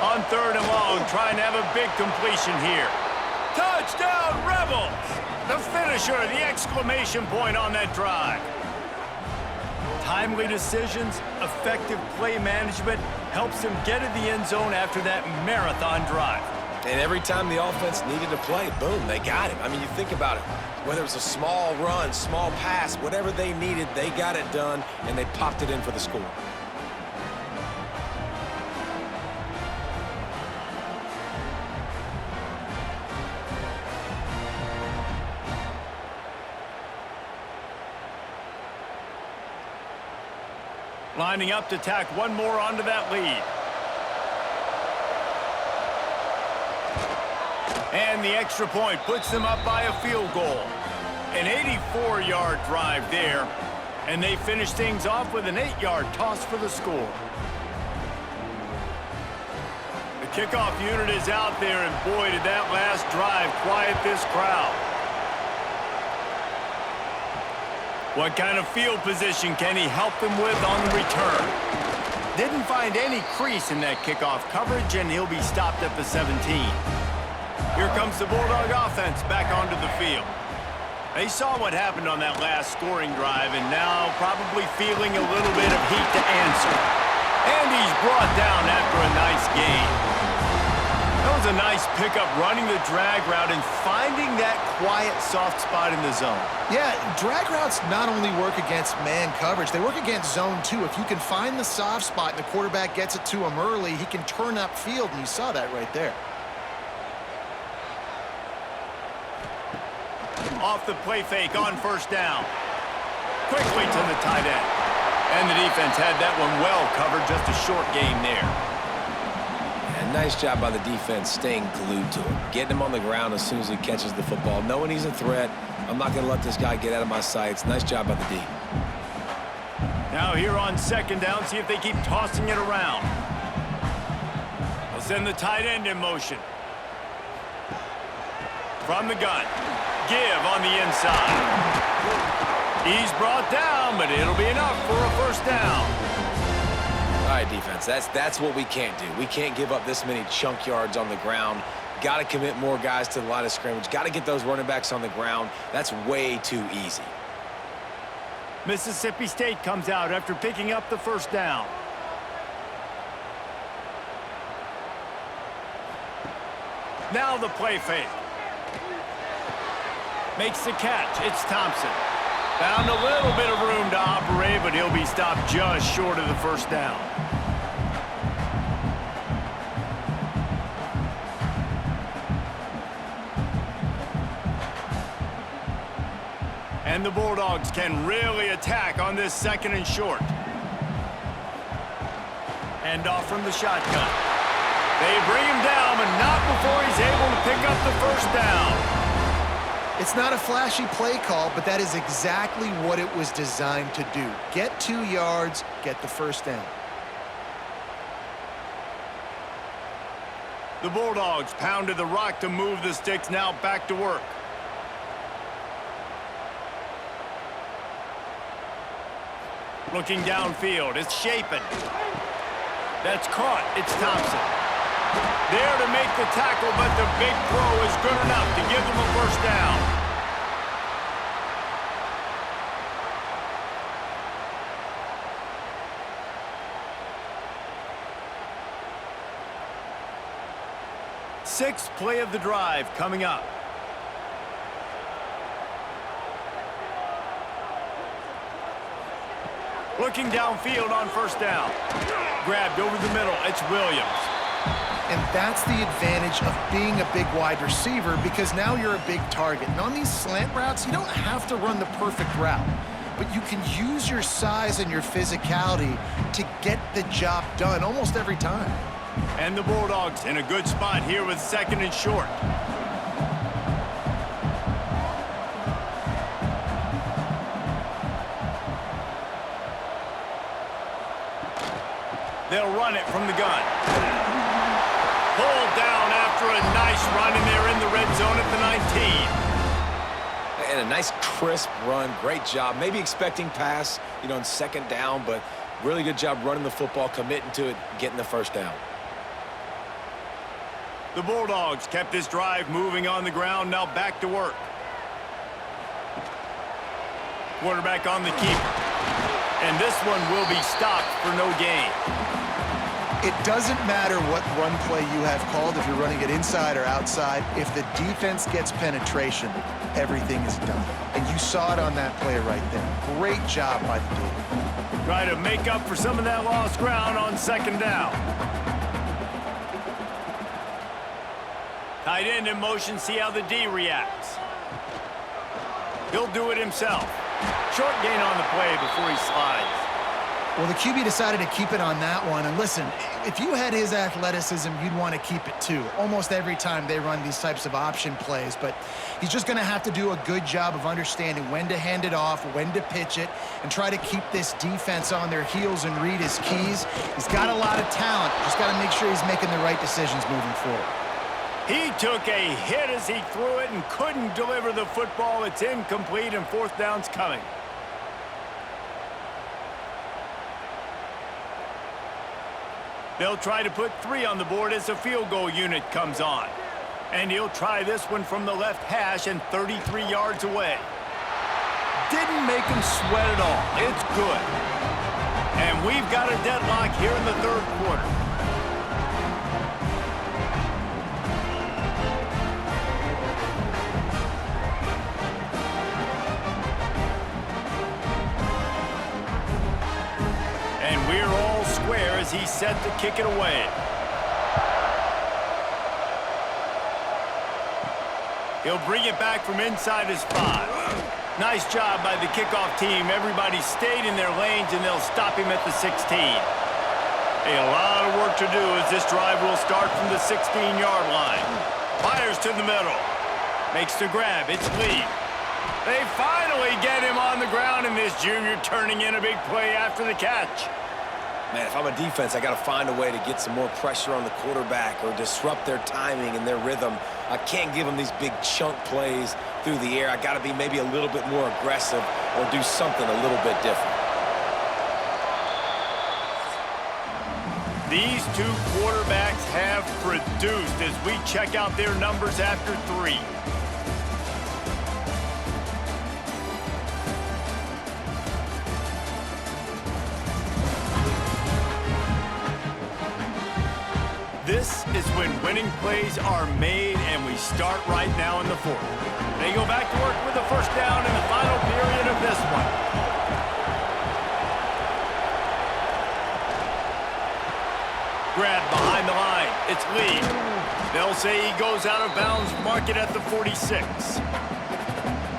On third and long, trying to have a big completion here. Touchdown, Rebels! The finisher, the exclamation point on that drive. Timely decisions, effective play management helps them get to the end zone after that marathon drive. And every time the offense needed to play, boom, they got it. I mean, you think about it. Whether it was a small run, small pass, whatever they needed, they got it done, and they popped it in for the score. Lining up to tack one more onto that lead. And the extra point puts them up by a field goal. An 84-yard drive there. And they finish things off with an 8-yard toss for the score. The kickoff unit is out there, and boy, did that last drive quiet this crowd. What kind of field position can he help them with on the return? Didn't find any crease in that kickoff coverage, and he'll be stopped at the 17. Here comes the Bulldog offense back onto the field. They saw what happened on that last scoring drive, and now probably feeling a little bit of heat to answer. And he's brought down after a nice gain. That was a nice pickup, running the drag route and finding that quiet, soft spot in the zone. Yeah, drag routes not only work against man coverage, they work against zone too. If you can find the soft spot and the quarterback gets it to him early, he can turn upfield, and you saw that right there. Off the play fake on first down. Quickly to the tight end. And the defense had that one well covered, just a short gain there. And nice job by the defense staying glued to him. Getting him on the ground as soon as he catches the football. Knowing he's a threat, I'm not going to let this guy get out of my sights. Nice job by the D. Now here on second down, see if they keep tossing it around. They'll send the tight end in motion. From the gun. Give on the inside. He's brought down, but it'll be enough for a first down. All right, defense, that's what we can't do. We can't give up this many chunk yards on the ground. Got to commit more guys to the line of scrimmage. Got to get those running backs on the ground. That's way too easy. Mississippi State comes out after picking up the first down. Now the play fake. Makes the catch. It's Thompson. Found a little bit of room to operate, but he'll be stopped just short of the first down. And the Bulldogs can really attack on this 2nd and short. Hand off from the shotgun. They bring him down, but not before he's able to pick up the first down. It's not a flashy play call, but that is exactly what it was designed to do. Get 2 yards, get the first down. The Bulldogs pounded the rock to move the sticks, now back to work. Looking downfield, it's Shapen. That's caught, it's Thompson. There to make the tackle, but the big throw is good enough to give them a first down. Sixth play of the drive coming up. Looking downfield on first down. Grabbed over the middle, it's Williams. And that's the advantage of being a big wide receiver, because now you're a big target. And on these slant routes, you don't have to run the perfect route, but you can use your size and your physicality to get the job done almost every time. And the Bulldogs in a good spot here with 2nd and short. They'll run it from the gun. Pulled down after a nice run, and they're in the red zone at the 19. And a nice crisp run. Great job. Maybe expecting pass, on 2nd down, but really good job running the football, committing to it, getting the first down. The Bulldogs kept this drive moving on the ground, now back to work. Quarterback on the keeper. And this one will be stopped for no gain. It doesn't matter what run play you have called, if you're running it inside or outside. If the defense gets penetration, everything is done. And you saw it on that play right there. Great job by the D. Try to make up for some of that lost ground on 2nd down. Tight end in motion, see how the D reacts. He'll do it himself. Short gain on the play before he slides. Well, the QB decided to keep it on that one. And listen, if you had his athleticism, you'd want to keep it too. Almost every time they run these types of option plays. But he's just going to have to do a good job of understanding when to hand it off, when to pitch it, and try to keep this defense on their heels and read his keys. He's got a lot of talent. Just got to make sure he's making the right decisions moving forward. He took a hit as he threw it and couldn't deliver the football. It's incomplete, and 4th down's coming. They'll try to put 3 on the board as the field goal unit comes on. And he'll try this one from the left hash and 33 yards away. Didn't make him sweat at all. It's good. And we've got a deadlock here in the 3rd quarter. As he's set to kick it away. He'll bring it back from inside his 5. Nice job by the kickoff team. Everybody stayed in their lanes, and they'll stop him at the 16. A lot of work to do as this drive will start from the 16-yard line. Fires to the middle. Makes the grab. It's Lee. They finally get him on the ground, and this junior turning in a big play after the catch. Man, if I'm a defense, I got to find a way to get some more pressure on the quarterback or disrupt their timing and their rhythm. I can't give them these big chunk plays through the air. I got to be maybe a little bit more aggressive or do something a little bit different. These 2 quarterbacks have produced as we check out their numbers after 3. This is when winning plays are made, and we start right now in the 4th. They go back to work with a first down in the final period of this one. Grab behind the line. It's Lee. They'll say he goes out of bounds, mark it at the 46.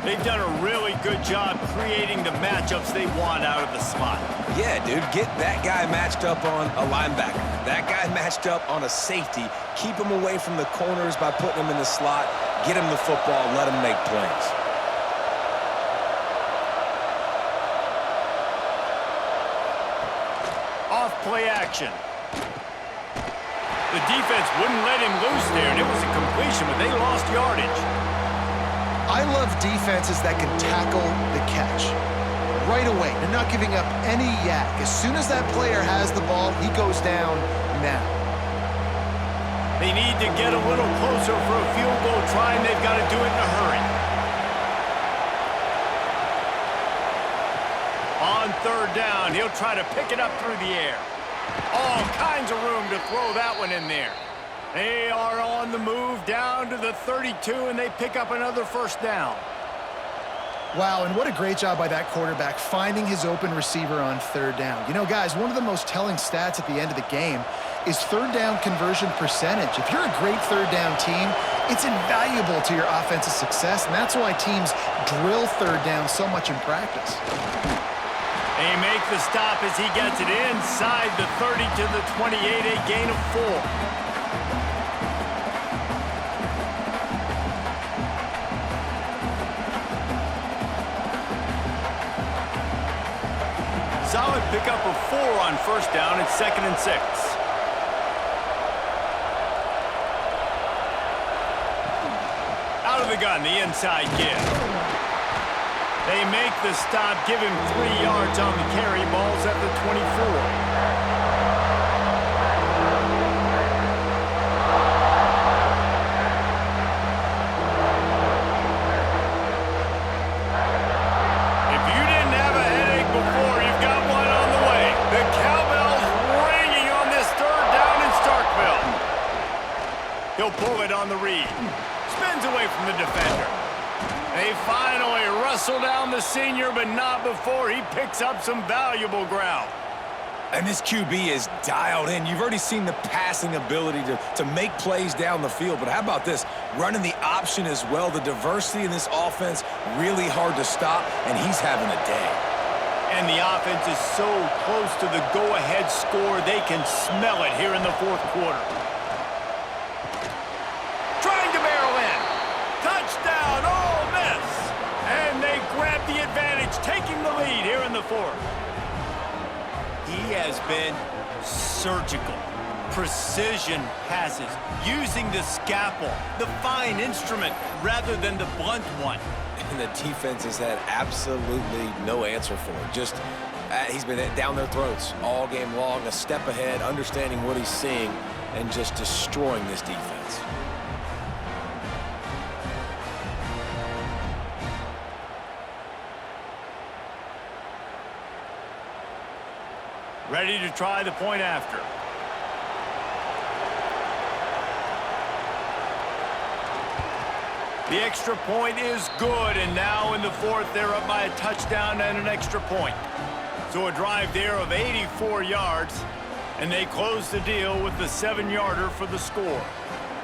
They've done a really good job creating the matchups they want out of the slot. Yeah, dude, get that guy matched up on a linebacker. That guy matched up on a safety. Keep him away from the corners by putting him in the slot. Get him the football, let him make plays. Off play action. The defense wouldn't let him loose there, and it was a completion, but they lost yardage. I love defenses that can tackle the catch right away. They're not giving up any yak. As soon as that player has the ball, he goes down now. They need to get a little closer for a field goal try, and they've got to do it in a hurry. On third down, he'll try to pick it up through the air. All kinds of room to throw that one in there. They are on the move down to the 32, and they pick up another first down. Wow, and what a great job by that quarterback finding his open receiver on third down. You know, guys, one of the most telling stats at the end of the game is third down conversion percentage. If you're a great third down team, it's invaluable to your offensive success, and that's why teams drill third down so much in practice. They make the stop as he gets it inside the 30 to the 28, a gain of 4. Solid pickup of 4 on first down. It's 2nd and 6. Out of the gun, the inside give. They make the stop, give him 3 yards on the carry. Ball's at the 24. He'll pull it on the read. Spins away from the defender. They finally wrestle down the senior, but not before he picks up some valuable ground. And this QB is dialed in. You've already seen the passing ability to make plays down the field, but how about this? Running the option as well. The diversity in this offense, really hard to stop, and he's having a day. And the offense is so close to the go-ahead score, they can smell it here in the fourth quarter. Trying to barrel in. Touchdown, Ole Miss. And they grab the advantage, taking the lead here in the fourth. He has been surgical. Precision passes, using the scalpel, the fine instrument, rather than the blunt one. And the defense has had absolutely no answer for him. Just, he's been down their throats all game long, a step ahead, understanding what he's seeing, and just destroying this defense. Ready to try the point after. The extra point is good, and now in the fourth, they're up by a touchdown and an extra point. So a drive there of 84 yards, and they close the deal with the 7-yarder for the score.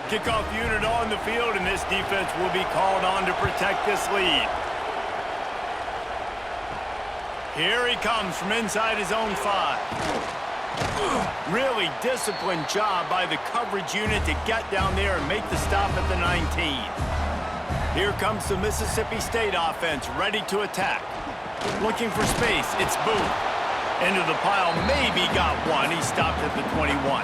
Kickoff unit on the field, and this defense will be called on to protect this lead. Here he comes from inside his own 5. Really disciplined job by the coverage unit to get down there and make the stop at the 19. Here comes the Mississippi State offense, ready to attack. Looking for space, it's Booth. Into the pile, maybe got one. He stopped at the 21.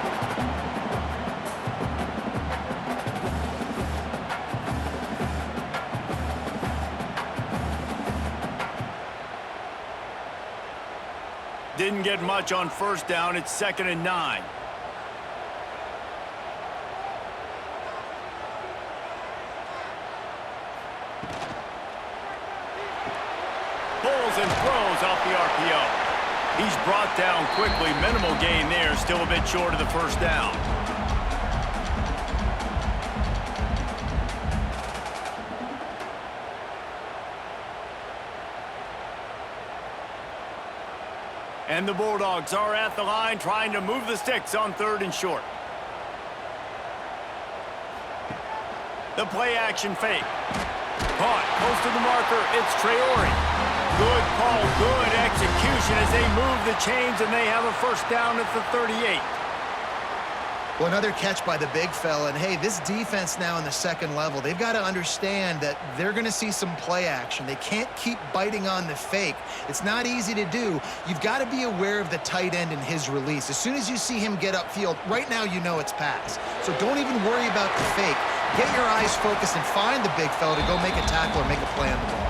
Didn't get much on first down. It's 2nd and 9. Pulls and throws off the RPO. He's brought down quickly. Minimal gain there. Still a bit short of the first down. And the Bulldogs are at the line trying to move the sticks on 3rd and short. The play action fake. Caught, close to the marker, it's Traore. Good call, good execution as they move the chains, and they have a first down at the 38. Well, another catch by the big fella. And, hey, this defense now in the second level, they've got to understand that they're going to see some play action. They can't keep biting on the fake. It's not easy to do. You've got to be aware of the tight end and his release. As soon as you see him get upfield, right now you know it's pass. So don't even worry about the fake. Get your eyes focused and find the big fella to go make a tackle or make a play on the ball.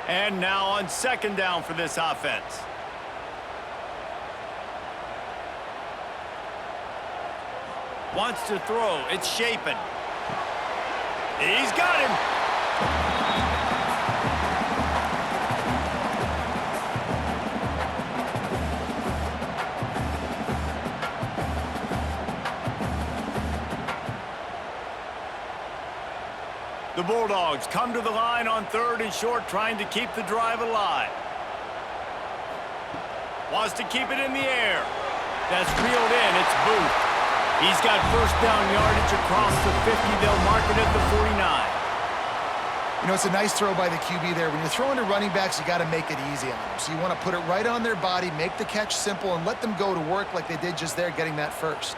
And now on second down for this offense. Wants to throw. It's Shapen. He's got him. The Bulldogs come to the line on 3rd and short, trying to keep the drive alive. Wants to keep it in the air. That's reeled in. It's Booth. He's got first down yardage across the 50. They'll mark it at the 49. You know, it's a nice throw by the QB there. When you're throwing to running backs, you got to make it easy on them. So you want to put it right on their body, make the catch simple, and let them go to work like they did just there, getting that first.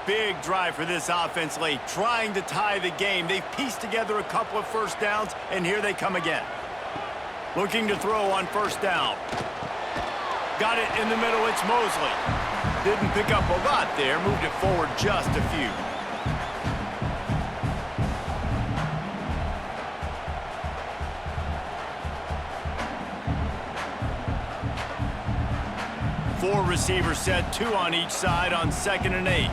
Big drive for this offense late, trying to tie the game. They've pieced together a couple of first downs, and here they come again. Looking to throw on first down. Got it in the middle, it's Mosley. Didn't pick up a lot there, moved it forward just a few. Four receivers set, 2 on each side on 2nd and 8.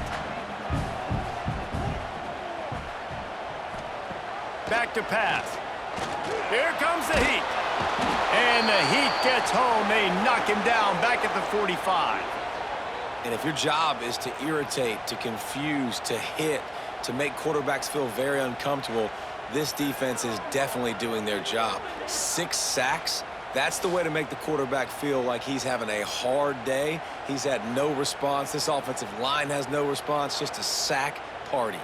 Back to pass. Here comes the Heat. And the Heat gets home. They knock him down back at the 45. And if your job is to irritate, to confuse, to hit, to make quarterbacks feel very uncomfortable, this defense is definitely doing their job. 6 sacks, that's the way to make the quarterback feel like he's having a hard day. He's had no response. This offensive line has no response, just a sack party.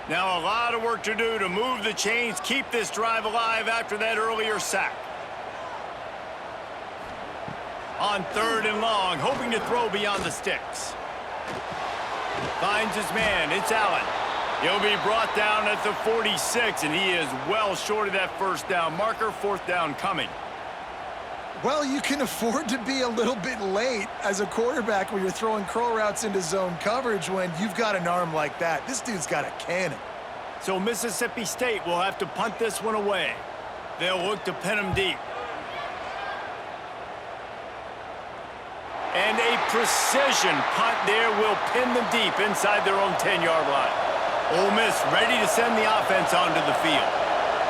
Now a lot of work to do to move the chains, keep this drive alive after that earlier sack. On 3rd and long, hoping to throw beyond the sticks. Finds his man, it's Allen. He'll be brought down at the 46, and he is well short of that first down marker. 4th down coming. Well, you can afford to be a little bit late as a quarterback when you're throwing curl routes into zone coverage when you've got an arm like that. This dude's got a cannon. So Mississippi State will have to punt this one away. They'll look to pin him deep. And a precision punt there will pin them deep inside their own 10-yard line. Ole Miss ready to send the offense onto the field.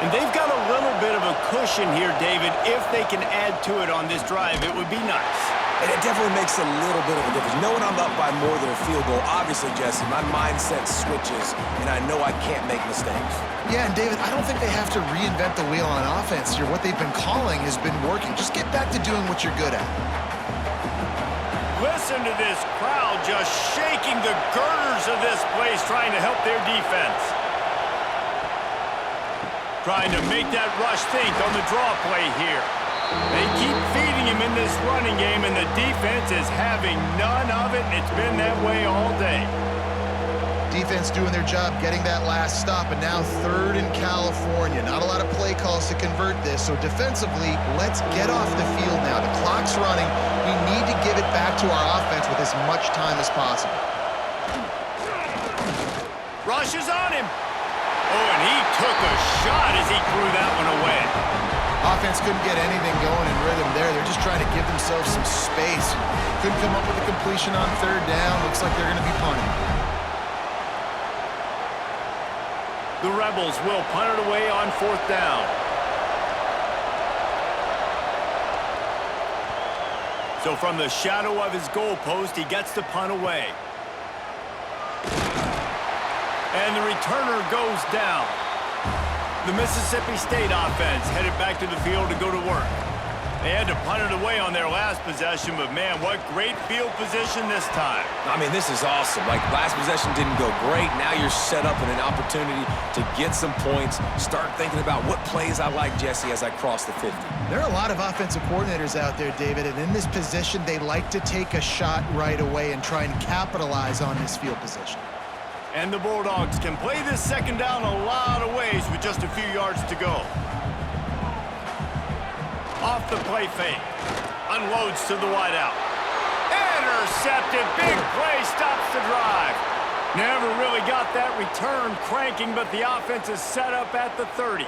And they've got a little bit of a cushion here, David. If they can add to it on this drive, it would be nice. And it definitely makes a little bit of a difference. Knowing I'm up by more than a field goal, obviously, Jesse, my mindset switches, and I know I can't make mistakes. Yeah, and David, I don't think they have to reinvent the wheel on offense here. What they've been calling has been working. Just get back to doing what you're good at. Listen to this crowd just shaking the girders of this place, trying to help their defense. Trying to make that rush think on the draw play here. They keep feeding him in this running game, and the defense is having none of it. It's been that way all day. Defense doing their job, getting that last stop, and now 3rd in California. Not a lot of play calls to convert this, so defensively, let's get off the field now. The clock's running. We need to give it back to our offense with as much time as possible. Rush is on him. Oh, and he took a shot as he threw that one away. Offense couldn't get anything going in rhythm there. They're just trying to give themselves some space. Couldn't come up with a completion on 3rd down. Looks like they're going to be punting. The Rebels will punt it away on 4th down. So from the shadow of his goalpost, he gets the punt away. And the returner goes down. The Mississippi State offense headed back to the field to go to work. They had to punt it away on their last possession, but man, what great field position this time. I mean, this is awesome. Like, last possession didn't go great. Now you're set up in an opportunity to get some points. Start thinking about what plays I like, Jesse, as I cross the 50. There are a lot of offensive coordinators out there, David, and in this position, they like to take a shot right away and try and capitalize on this field position. And the Bulldogs can play this second down a lot of ways with just a few yards to go. Off the play fake. Unloads to the wideout. Intercepted. Big play stops the drive. Never really got that return cranking, but the offense is set up at the 30.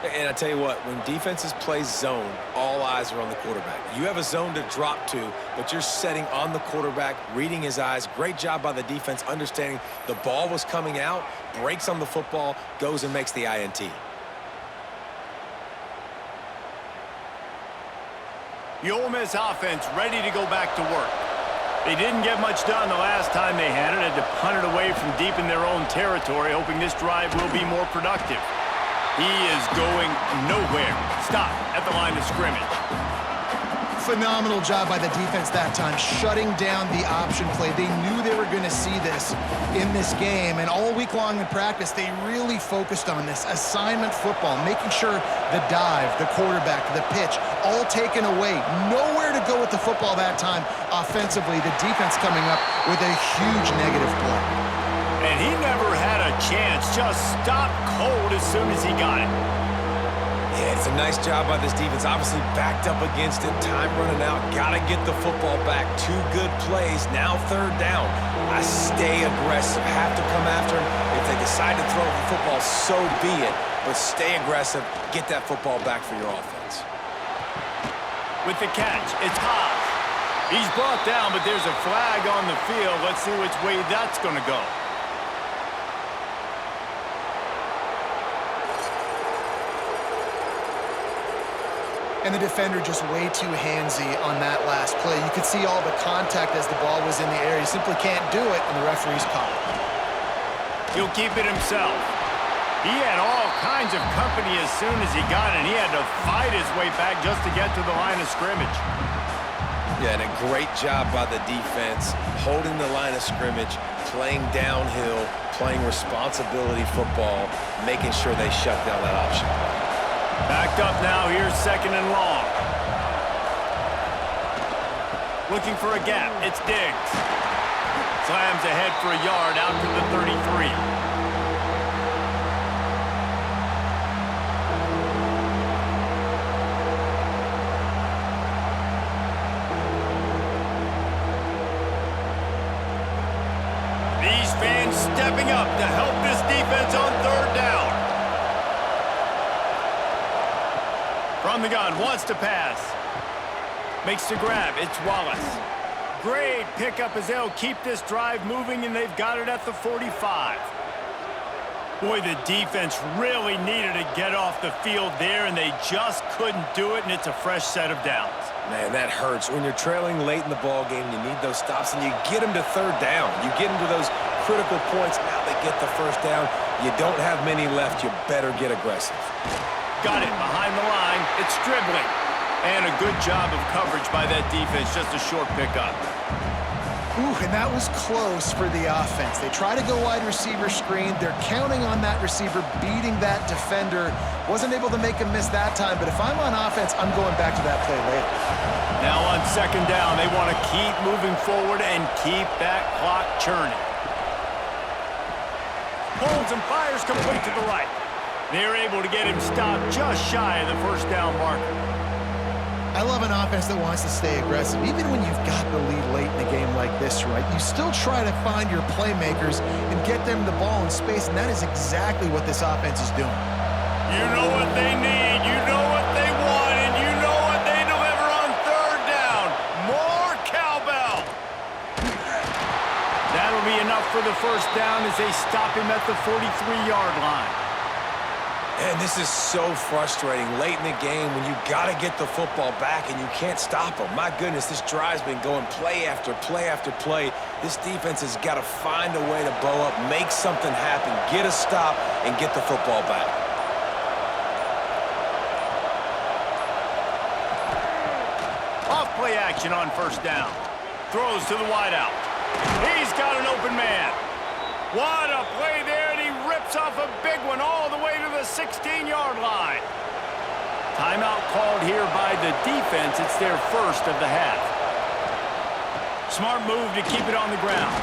And I tell you what, when defenses play zone, all eyes are on the quarterback. You have a zone to drop to, but you're setting on the quarterback, reading his eyes. Great job by the defense, understanding the ball was coming out, breaks on the football, goes and makes the INT. The Ole Miss offense ready to go back to work. They didn't get much done the last time they had it punt it away from deep in their own territory, hoping this drive will be more productive. He is going nowhere. Stop at the line of scrimmage. Phenomenal job by the defense that time, shutting down the option play. They knew they were going to see this in this game, and all week long in practice, they really focused on this assignment football, making sure the dive, the quarterback, the pitch, all taken away. Nowhere to go with the football that time offensively. The defense coming up with a huge negative play. And he never had a chance, just stopped cold as soon as he got it. Yeah, it's a nice job by this defense. Obviously backed up against it, time running out. Got to get the football back. 2 good plays, now 3rd down. I stay aggressive, have to come after him. If they decide to throw the football, so be it. But stay aggressive, get that football back for your offense. With the catch, it's Haas. He's brought down, but there's a flag on the field. Let's see which way that's going to go. And the defender just way too handsy on that last play. You could see all the contact as the ball was in the air. He simply can't do it, and the referee's caught it. He'll keep it himself. He had all kinds of company as soon as he got it, and he had to fight his way back just to get to the line of scrimmage. Yeah, and a great job by the defense, holding the line of scrimmage, playing downhill, playing responsibility football, making sure they shut down that option play. Backed up now, here's 2nd and long. Looking for a gap, it's Diggs. Slams ahead for a yard out to the 33. These fans stepping up to help this defense on 3rd down. From the gun, wants to pass. Makes the grab, it's Wallace. Great pickup as they'll keep this drive moving, and they've got it at the 45. Boy, the defense really needed to get off the field there, and they just couldn't do it, and it's a fresh set of downs. Man, that hurts. When you're trailing late in the ball game, you need those stops, and you get them to 3rd down. You get them to those critical points. Now they get the 1st down. You don't have many left. You better get aggressive. Got it behind the line. It's dribbling. And a good job of coverage by that defense. Just a short pickup. Ooh, and that was close for the offense. They try to go wide receiver screen. They're counting on that receiver beating that defender. Wasn't able to make him miss that time, but if I'm on offense, I'm going back to that play later. Now on 2nd down, they want to keep moving forward and keep that clock churning. Holds and fires complete to the right. They're able to get him stopped just shy of the 1st down marker. I love an offense that wants to stay aggressive. Even when you've got the lead late in a game like this, right, you still try to find your playmakers and get them the ball in space, and that is exactly what this offense is doing. You know what they need, you know what they want, and you know what they deliver on 3rd down. More cowbell. That'll be enough for the 1st down as they stop him at the 43-yard line. And this is so frustrating late in the game when you got to get the football back and you can't stop them. My goodness, this drive's been going play after play after play. This defense has got to find a way to bow up, make something happen, get a stop, and get the football back. play action on first down. Throws to the wideout. He's got an open man. What a play there, and he rips off a big one all the way to the 16-yard line. Timeout called here by the defense. It's their first of the half. Smart move to keep it on the ground.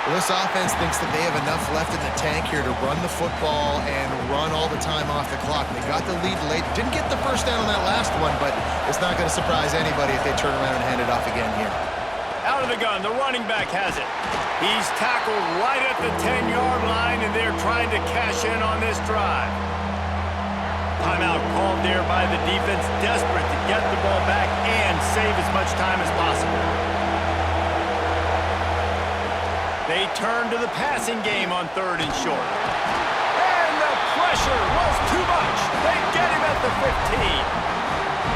Well, this offense thinks that they have enough left in the tank here to run the football and run all the time off the clock. They got the lead late. Didn't get the first down on that last one, but it's not going to surprise anybody if they turn around and hand it off again here. Out of the gun, the running back has it. He's tackled right at the 10-yard line, and they're trying to cash in on this drive. Timeout called there by the defense, desperate to get the ball back and save as much time as possible. They turn to the passing game on 3rd and short. And the pressure was too much. They get him at the 15.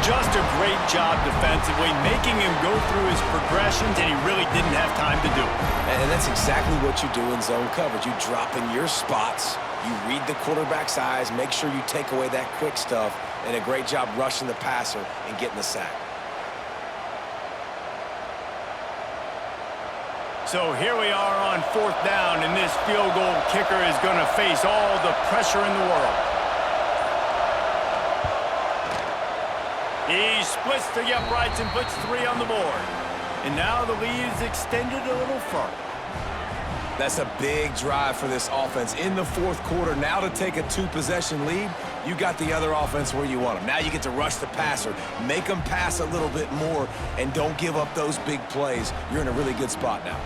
Just a great job defensively, making him go through his progressions, and he really didn't have time to do it. And that's exactly what you do in zone coverage. You drop in your spots, you read the quarterback's eyes, make sure you take away that quick stuff, and a great job rushing the passer and getting the sack. So here we are on 4th down, and this field goal kicker is going to face all the pressure in the world. He splits the uprights and puts 3 on the board. And now the lead is extended a little further. That's a big drive for this offense in the 4th quarter. Now to take a 2-possession lead, you got the other offense where you want them. Now you get to rush the passer, make them pass a little bit more, and don't give up those big plays. You're in a really good spot now.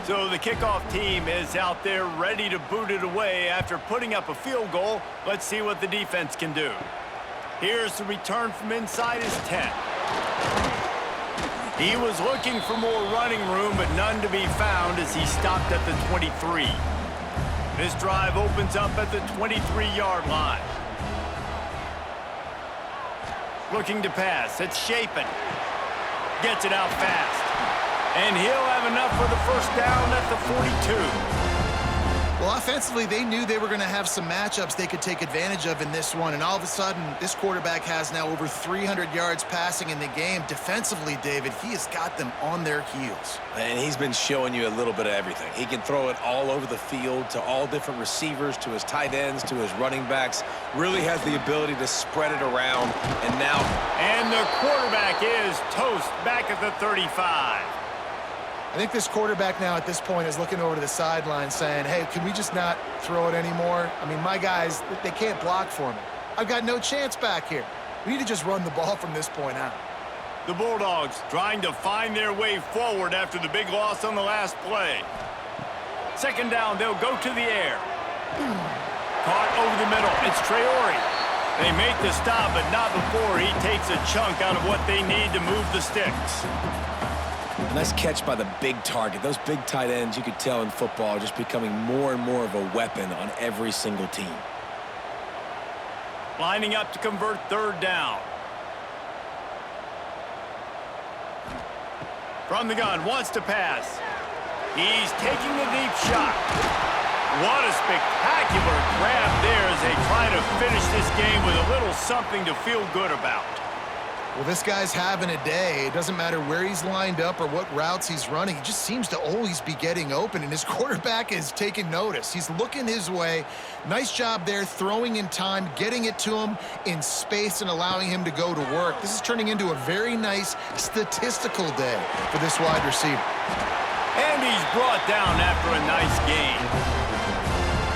So the kickoff team is out there ready to boot it away after putting up a field goal. Let's see what the defense can do. Here's the return from inside his 10. He was looking for more running room, but none to be found as he stopped at the 23. This drive opens up at the 23-yard line. Looking to pass. It's Shapen. Gets it out fast. And he'll have enough for the first down at the 42. Well, offensively, they knew they were going to have some matchups they could take advantage of in this one, and all of a sudden, this quarterback has now over 300 yards passing in the game. Defensively, David, he has got them on their heels. And he's been showing you a little bit of everything. He can throw it all over the field to all different receivers, to his tight ends, to his running backs. Really has the ability to spread it around, and now... And the quarterback is toast back at the 35. I think this quarterback now at this point is looking over to the sideline saying, hey, can we just not throw it anymore? I mean, my guys, they can't block for me. I've got no chance back here. We need to just run the ball from this point out. The Bulldogs trying to find their way forward after the big loss on the last play. 2nd down, they'll go to the air. Caught over the middle. It's Traore. They make the stop, but not before he takes a chunk out of what they need to move the sticks. Nice catch by the big target. Those big tight ends, you could tell in football, are just becoming more and more of a weapon on every single team. Lining up to convert 3rd down. From the gun, wants to pass. He's taking the deep shot. What a spectacular grab there as they try to finish this game with a little something to feel good about. Well, this guy's having a day. It doesn't matter where he's lined up or what routes he's running. He just seems to always be getting open, and his quarterback is taking notice. He's looking his way. Nice job there, throwing in time, getting it to him in space and allowing him to go to work. This is turning into a very nice statistical day for this wide receiver. And he's brought down after a nice gain.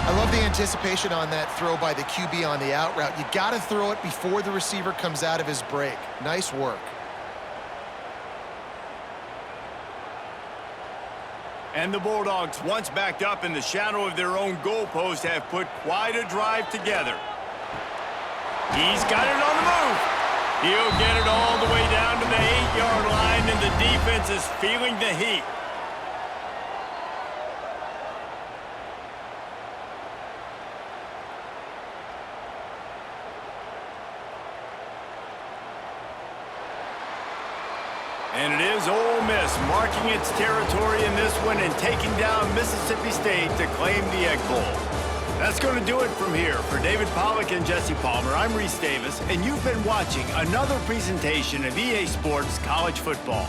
I love the anticipation on that throw by the QB on the out route. You got to throw it before the receiver comes out of his break. Nice work. And the Bulldogs, once backed up in the shadow of their own goalpost, have put quite a drive together. He's got it on the move. He'll get it all the way down to the 8-yard line, and the defense is feeling the heat. And it is Ole Miss marking its territory in this one and taking down Mississippi State to claim the Egg Bowl. That's going to do it from here. For David Pollack and Jesse Palmer, I'm Reese Davis, and you've been watching another presentation of EA Sports College Football.